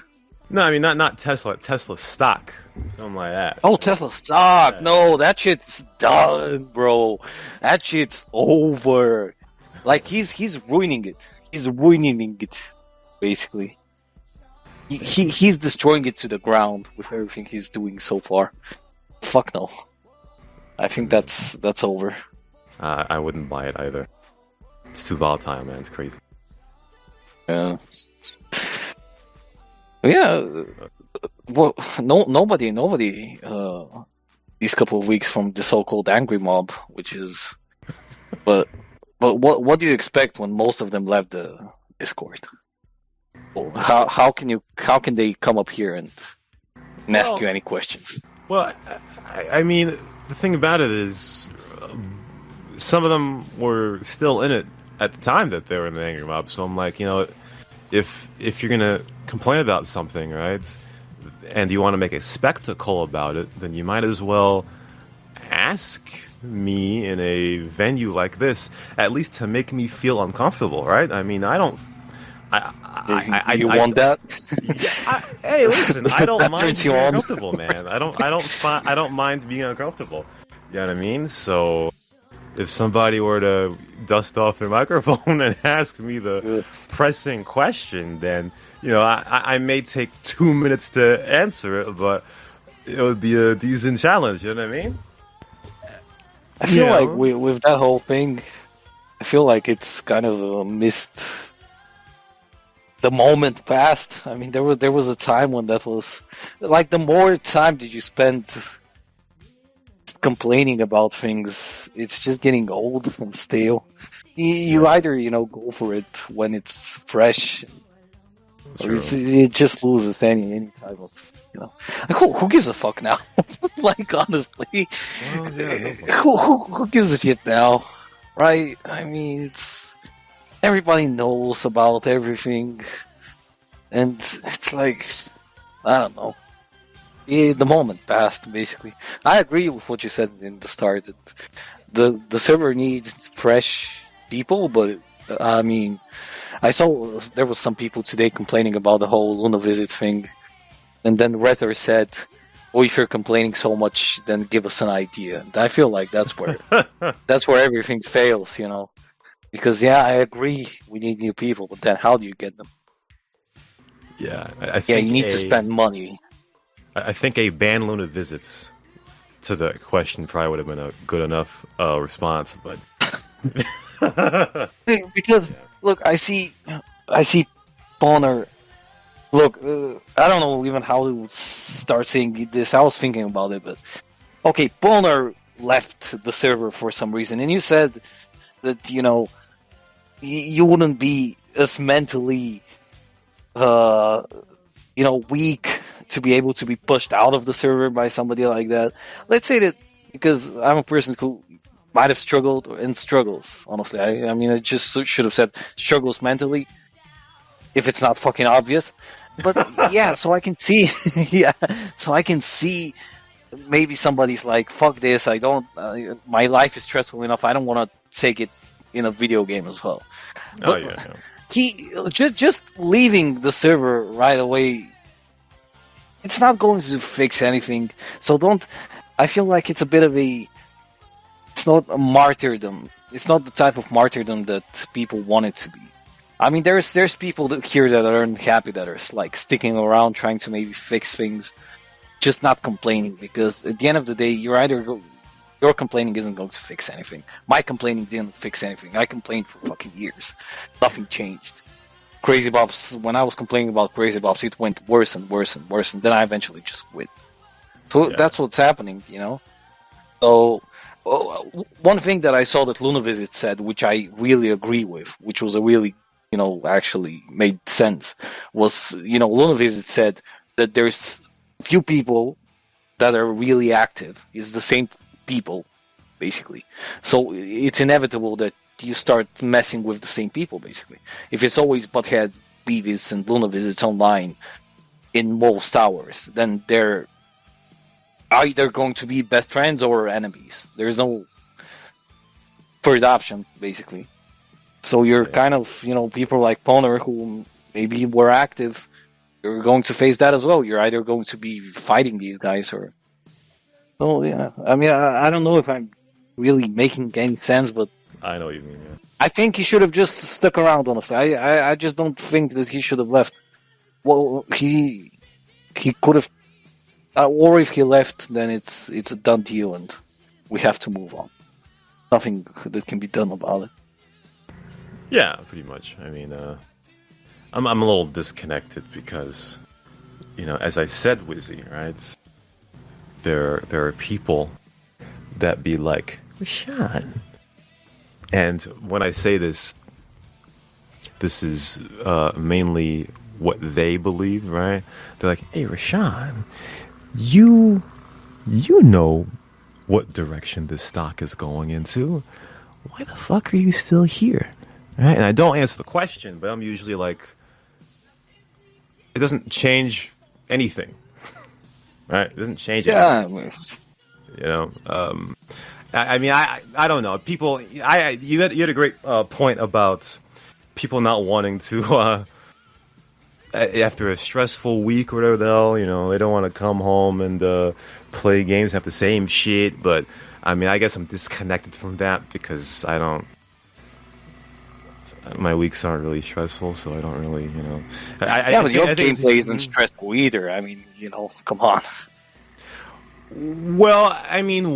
No, I mean not Tesla. Tesla stock, something like that. Oh, Tesla stock! Yeah. No, that shit's done, bro. That shit's over. Like he's ruining it. He's ruining it, basically. He's destroying it to the ground with everything he's doing so far. Fuck no. I think that's over. I wouldn't buy it either. It's too volatile, man. It's crazy. Yeah. Yeah. Well, nobody. These couple of weeks from the so-called angry mob, which is, but what do you expect when most of them left the Discord? Well, how can they come up here and ask you any questions? Well, I mean, the thing about it is, some of them were still in it at the time that they were in the angry mob. So I'm like, if you're gonna complain about something, right, and you want to make a spectacle about it, then you might as well ask me in a venue like this, at least to make me feel uncomfortable, right? I mean, I don't. You want that? Hey, listen, I don't mind turns you being on. uncomfortable, man. I don't mind being uncomfortable. You know what I mean? So, if somebody were to dust off their microphone and ask me the pressing question, then I may take 2 minutes to answer it, but it would be a decent challenge. You know what I mean? I feel like with that whole thing, I feel like it's kind of missed. The moment passed. I mean, there was a time when that was like, the more time did you spend complaining about things, it's just getting old and stale. You either go for it when it's fresh, or it just loses any type of like, who gives a fuck now? Like, honestly, Well, yeah, who gives a shit now, right? I mean, it's. Everybody knows about everything, and it's like, I don't know. The moment passed, basically. I agree with what you said in the start. That the server needs fresh people, but I mean, I saw there was some people today complaining about the whole Luna Visits thing, and then Rether said, "Oh, if you're complaining so much, then give us an idea." And I feel like that's where everything fails, Because I agree, we need new people, but then how do you get them? Yeah, I think you need to spend money. I think a ban Luna Visits to the question probably would have been a good enough response, but because look, I see Bonner. Look, I don't know even how to start saying this. I was thinking about it, but okay, Bonner left the server for some reason, and you said that you wouldn't be as mentally weak to be able to be pushed out of the server by somebody like that. Let's say that, because I'm a person who might have struggled and struggles, honestly. I mean, I just should have said struggles mentally, if it's not fucking obvious. But yeah, so I can see maybe somebody's like, fuck this, I don't my life is stressful enough, I don't want to take it in a video game as well. But he just leaving the server right away, it's not going to fix anything. So I feel like it's a bit of it's not a martyrdom. It's not the type of martyrdom that people want it to be. I mean, there's people here that are unhappy, that are like sticking around, trying to maybe fix things, just not complaining, because at the end of the day, your complaining isn't going to fix anything. My complaining didn't fix anything. I complained for fucking years. Nothing changed. Crazy Bobs, when I was complaining about Crazy Bobs, it went worse and worse and worse, and then I eventually just quit. So that's what's happening, you know. So one thing that I saw that Lunavisit said, which I really agree with, which was a really, you know, actually made sense, was, you know, Lunavisit said that there's few people that are really active. It's the same people, basically. So it's inevitable that you start messing with the same people, basically. If it's always Butthead, Beavis, and Lunavisits online in most hours, then they're either going to be best friends or enemies. There's no third option, basically. So you're kind of, you know, people like Poner who maybe were active, you're going to face that as well. You're either going to be fighting these guys or... Oh, yeah. I mean, I don't know if I'm really making any sense, but... I know what you mean, yeah. I think he should have just stuck around, honestly. I just don't think that he should have left. Well, he could have... or if he left, then it's a done deal and we have to move on. Nothing that can be done about it. Yeah, pretty much. I mean, I'm a little disconnected because, you know, as I said, Wizzy, right? There are people that be like, Rashawn. And when I say this is mainly what they believe, right? They're like, hey, Rashawn, you know what direction this stock is going into. Why the fuck are you still here? Right? And I don't answer the question, but I'm usually like, it doesn't change anything. Right? It doesn't change anything. You know? I mean, I don't know. People, you had a great point about people not wanting to, after a stressful week or whatever the hell, you know, they don't want to come home and play games, have the same shit. But I mean, I guess I'm disconnected from that because my weeks aren't really stressful, so I don't really, you know. But your gameplay isn't stressful either. I mean, you know, come on. Well, I mean,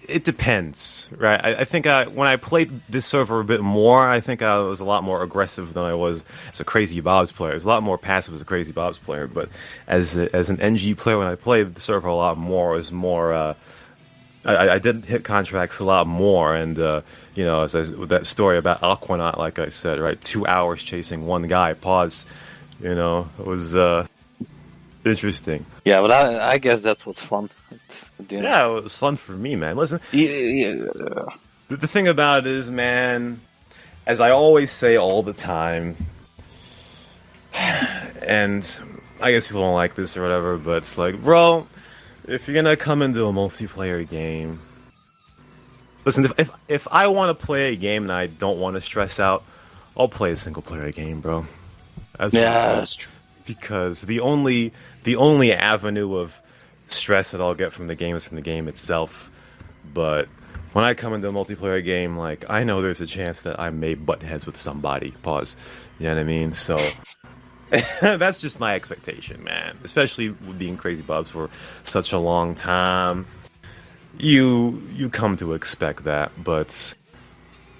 it depends, right? I think when I played this server a bit more, I think I was a lot more aggressive than I was as a Crazy Bob's player. I was a lot more passive as a Crazy Bob's player, but as an NG player, when I played the server a lot more, it was more. I did hit contracts a lot more, and you know, with that story about Aquanaut, like I said, right, 2 hours chasing one guy. Pause. You know, it was interesting. Yeah, but I guess that's what's fun. Yeah, it was fun for me, man. Listen, the thing about it is, man, as I always say all the time, and I guess people don't like this or whatever, but it's like, bro, if you're gonna come into a multiplayer game, listen, if I want to play a game and I don't want to stress out, I'll play a single player game, bro. That's true. Because the only avenue of stress that I'll get from the game is from the game itself. But when I come into a multiplayer game, like, I know there's a chance that I may butt heads with somebody. Pause. You know what I mean? So that's just my expectation, man. Especially with being Crazy Bobs for such a long time. You come to expect that, but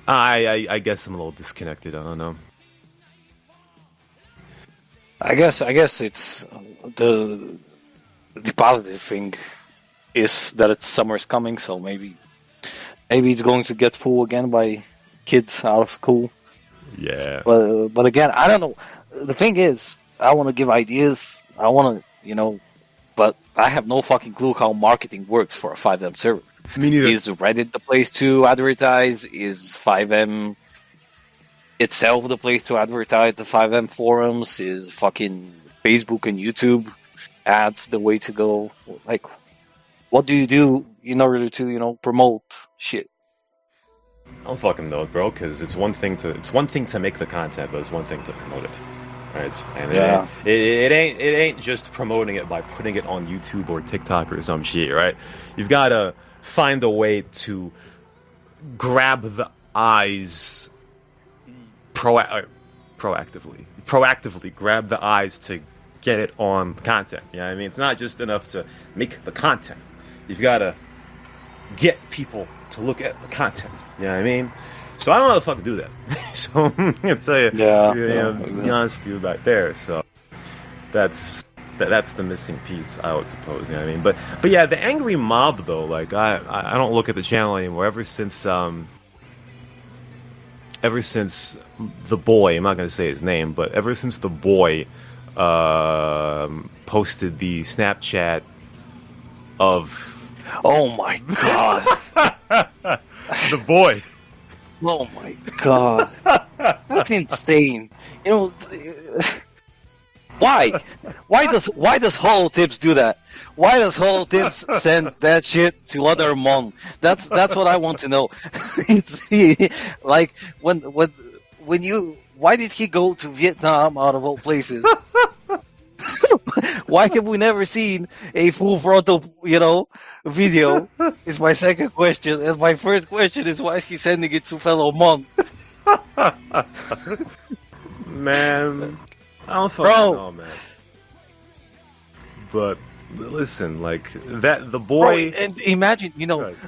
I guess I'm a little disconnected. I don't know. I guess it's the positive thing is that summer's coming, so maybe it's going to get full again by kids out of school. Yeah. But again, I don't know. The thing is, I want to give ideas. I want to, you know, but I have no fucking clue how marketing works for a FiveM server. Me neither. Is Reddit the place to advertise? Is FiveM itself the place to advertise? The FiveM forums? Is fucking Facebook and YouTube ads the way to go? Like, what do you do in order to, you know, promote shit? I don't fucking know, bro, because it's one thing to make the content, but it's one thing to promote it, right? And yeah. it ain't just promoting it by putting it on YouTube or TikTok or some shit, right? You've got to find a way to grab the eyes proactively grab the eyes to get it on content. You know what I mean? It's not just enough to make the content. You've got to get people to look at the content. You know what I mean? So I don't know how the fuck to do that. So I'm going to tell you, be honest with you about there. So that's that's the missing piece, I would suppose. You know what I mean? But yeah, the angry mob though, like I don't look at the channel anymore ever since the boy, I'm not gonna say his name, but ever since the boy posted the Snapchat of oh my god. the boy. Oh my god. That's insane. You know, why? Why does Holotips do that? Why does Holotips send that shit to other Hmong? That's what I want to know. It's like when you, why did he go to Vietnam out of all places? Why have we never seen a full frontal, video? Is my second question. And my first question is, why is he sending it to fellow Hmong? Man, I don't fucking know, man. But listen, like that, the boy. Bro, and imagine,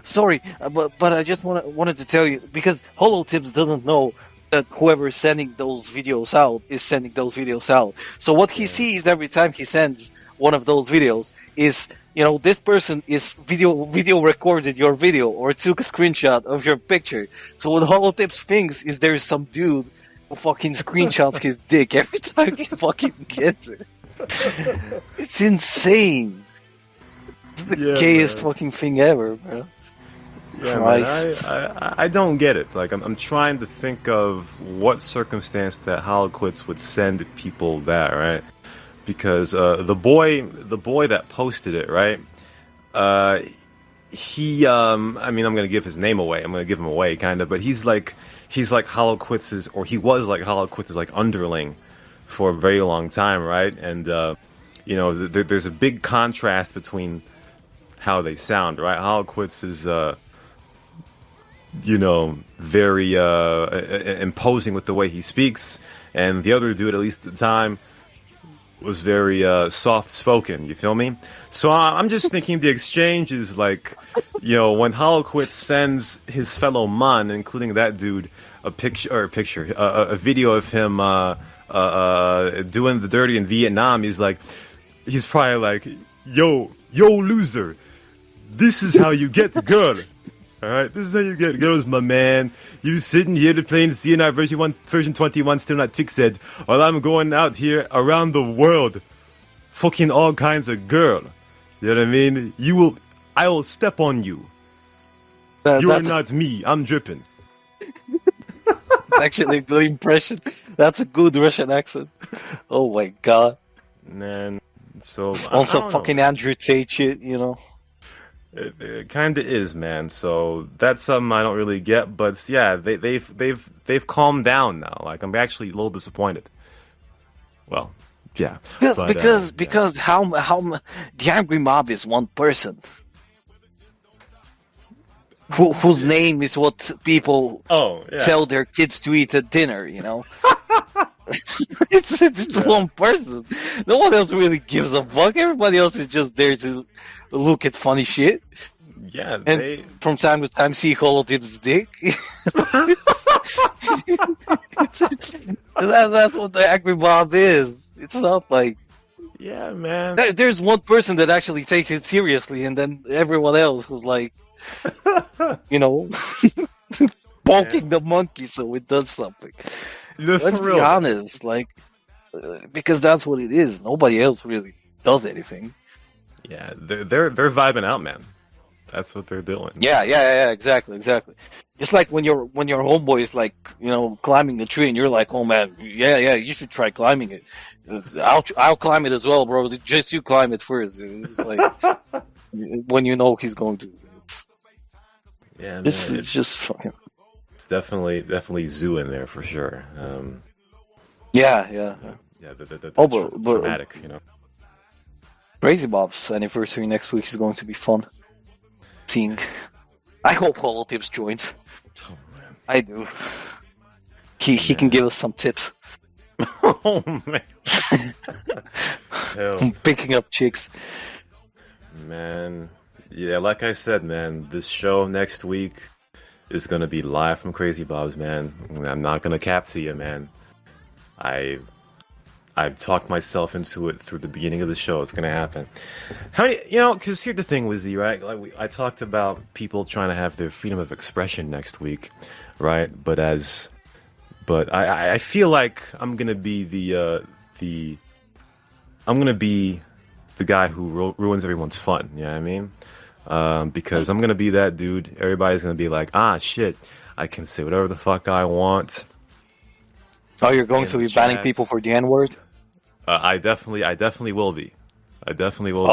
sorry, but I just wanted to tell you, because Holotips doesn't know that whoever's sending those videos out is sending those videos out. So what he sees every time he sends one of those videos is, this person is video recorded your video or took a screenshot of your picture. So what Holotips thinks is there's some dude who fucking screenshots his dick every time he fucking gets it. It's insane. It's the gayest fucking thing ever, bro. Yeah, man, I don't get it. Like, I'm trying to think of what circumstance that Holoquits would send people that, right? Because the boy that posted it, right? He, I mean, I'm gonna give his name away. I'm gonna give him away, kind of. But he's like Holoquits' or he was like Holoquits' like underling for a very long time, right? And there's a big contrast between how they sound, right? Holoquits is very imposing with the way he speaks, and the other dude, at least at the time, was very soft-spoken. You feel me? So I'm just thinking the exchange is like, when Holoquits sends his fellow man, including that dude, a video of him doing the dirty in Vietnam. He's probably like, yo loser, this is how you get the girl. Alright, this is how you get girls, my man. You sitting here to playing CNI version 21 still not fixed, while I'm going out here around the world fucking all kinds of girl. You know what I mean? I will step on you. You are not me, I'm dripping. Actually a good impression. That's a good Russian accent. Oh my god. Man, so it's also fucking Andrew Tate shit, It kind of is, man. So that's something I don't really get, but yeah, they've calmed down now. Like, I'm actually a little disappointed. Well, yeah, because how the angry mob is one person whose name is what people tell their kids to eat at dinner. It's one person. No one else really gives a fuck. Everybody else is just there to look at funny shit. Yeah, and from time to time see Holotips' dick. That's what the angry mob is. It's not like, yeah, man. There's one person that actually takes it seriously, and then everyone else was like, bonking the monkey so it does something. Let's be honest, because that's what it is. Nobody else really does anything. Yeah, they're vibing out, man. That's what they're doing. Yeah, exactly. Just like when your homeboy is like, climbing the tree, and you're like, oh man, yeah, you should try climbing it. I'll climb it as well, bro. Just you climb it first. It's like when he's going to. Yeah, it's just fucking. It's definitely zoo in there for sure. Yeah. Yeah, that's dramatic, Crazy Bob's anniversary next week is going to be fun. Seeing, I hope Holotips joins. Oh man, I do. He can give us some tips. Oh man, Picking up chicks. Man, yeah, like I said, man, this show next week is gonna be live from Crazy Bob's, man. I'm not gonna cap to you, man. I've talked myself into it through the beginning of the show. It's gonna happen. How many, because here's the thing, Wizzy, right? Like I talked about people trying to have their freedom of expression next week, right? But I feel like I'm gonna be the guy who ruins everyone's fun. You know what I mean? Because I'm gonna be that dude. Everybody's gonna be like, ah, shit, I can say whatever the fuck I want. Oh, you're going to be banning people for the N-word? I definitely will be. I definitely will be.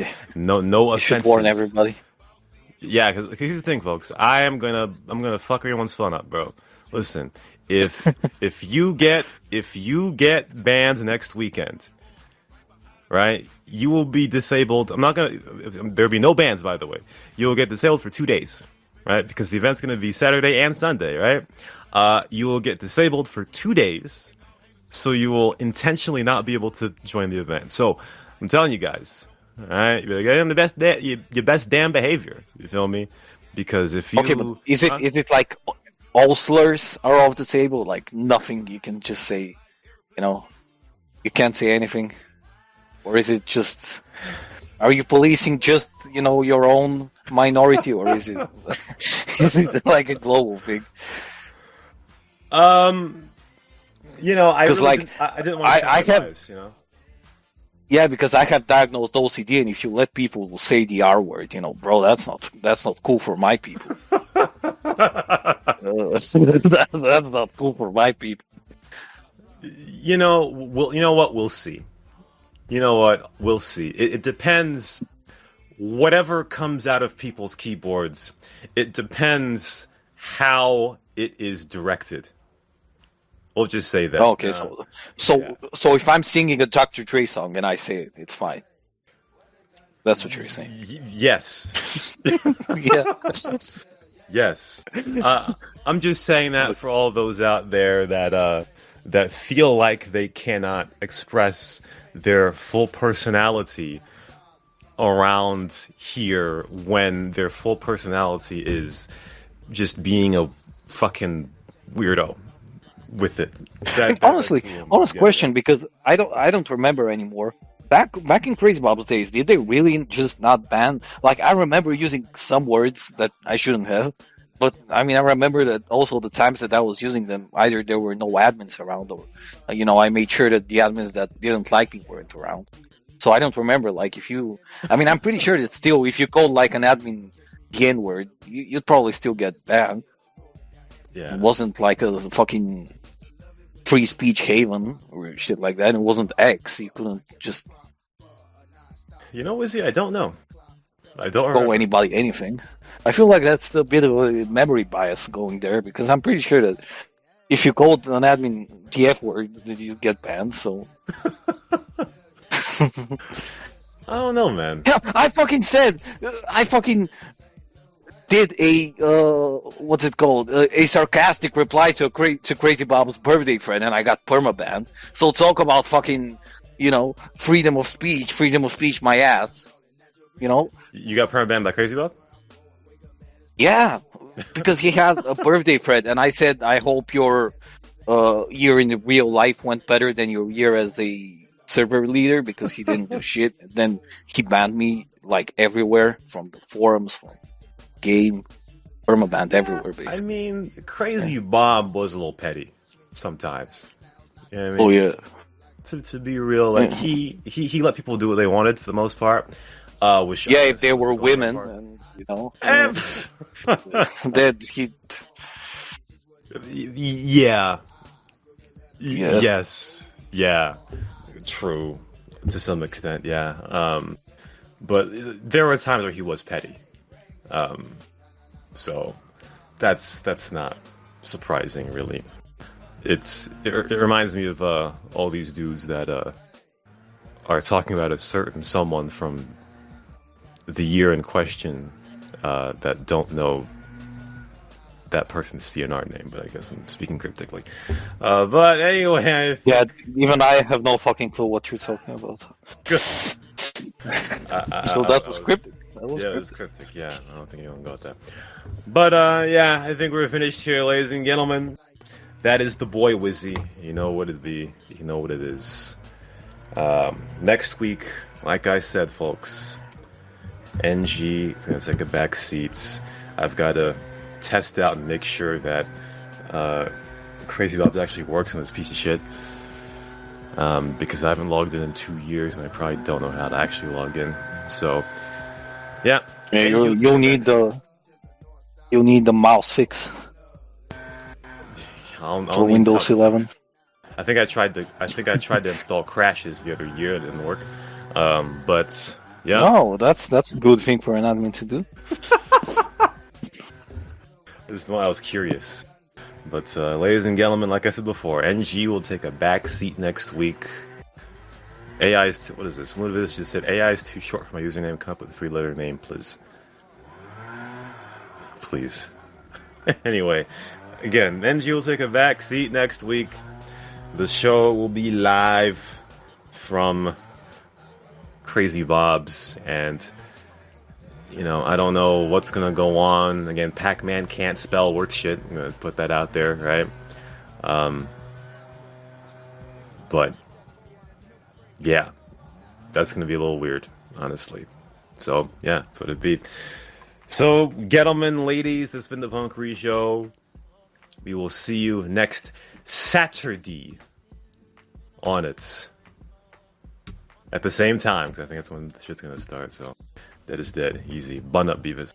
Okay. No You offenses. should warn everybody. Yeah, because here's the thing, folks. I'm gonna fuck everyone's fun up, bro. Listen, if you get banned next weekend, right? You will be disabled. There'll be no bans, by the way. You will get disabled for 2 days, right? Because the event's gonna be Saturday and Sunday, right? You will get disabled for 2 days, so you will intentionally not be able to join the event. So I'm telling you guys, all right, you're getting your best damn behavior. You feel me? Because if you but is it like all slurs are off the table? Like nothing you can just say, you can't say anything, or is it just? Are you policing just your own minority, or is it like a global thing? I didn't want to bias, Yeah, because I have diagnosed OCD, and if you let people say the R word, bro, that's not cool for my people. That's not cool for my people. You know what? We'll see. You know what? We'll see. It depends. Whatever comes out of people's keyboards, it depends how it is directed. We'll just say that. Okay, so if I'm singing a Dr. Dre song and I say it, it's fine. That's what you're saying. Yes. Yeah. Yes. I'm just saying that for all those out there that feel like they cannot express their full personality around here when their full personality is just being a fucking weirdo with it. Honestly, question, because I don't remember anymore. Back in Crazy Bob's days, did they really just not ban? Like, I remember using some words that I shouldn't have, but I remember that also the times that I was using them, either there were no admins around, or I made sure that the admins that didn't like me weren't around. So I don't remember, like, if you, I'm pretty sure that still, if you called like an admin the N-word, you'd probably still get banned. Yeah. It wasn't like a fucking free speech haven or shit like that. It wasn't X. You couldn't just Izzy, I don't know. I don't call anybody anything. I feel like that's a bit of a memory bias going there, because I'm pretty sure that if you called an admin the F word, that you get banned. So I don't know, man. Yeah, I fucking did a what's it called? A sarcastic reply to Crazy Bob's birthday friend, and I got permabanned. So talk about fucking, freedom of speech, my ass. You got permabanned by Crazy Bob? Yeah, because he had a birthday friend, and I said, I hope your year in the real life went better than your year as a server leader, because he didn't do shit. Then he banned me like everywhere, from the forums, from game, permabanned everywhere, basically. Crazy Bob was a little petty sometimes. You know what I mean? Oh yeah. To be real, like he let people do what they wanted for the most part. If they were women, and, that he. Yeah. Yes. Yeah. True. To some extent, yeah. But there were times where he was petty. So that's not surprising, really. It reminds me of all these dudes that are talking about a certain someone from the year in question that don't know that person's CNR name, but I guess I'm speaking cryptically. But anyway, yeah, even I have no fucking clue what you're talking about. So that was cryptic. It was cryptic. Yeah, I don't think anyone got that. But I think we're finished here, ladies and gentlemen. That is the boy Wizzy. You know what it be. You know what it is. Next week, like I said, folks, NG is going to take a back seat. I've got to test out and make sure that Crazy Bobs actually works on this piece of shit. Because I haven't logged in 2 years and I probably don't know how to actually log in. So, yeah. You'll need the mouse fix for Windows 11. I think I tried to install Crashes the other year. It didn't work. But yeah. No, that's a good thing for an admin to do. I was curious. But ladies and gentlemen, like I said before, NG will take a back seat next week. AI is what is this? One of this just said AI is too short for my username. Come up with a 3-letter name, please. Please. Anyway, again, NG will take a back seat next week. The show will be live from Crazy Bob's, and I don't know what's gonna go on. Again, Pac-Man can't spell worth shit. I'm gonna put that out there, right? But yeah, that's gonna be a little weird, honestly. So yeah, that's what it'd be. So, gentlemen, ladies, this has been the Punkry Show. We will see you next Saturday on it at the same time, because I think that's when the shit's gonna start. So that is dead easy. Bun up, Beavis.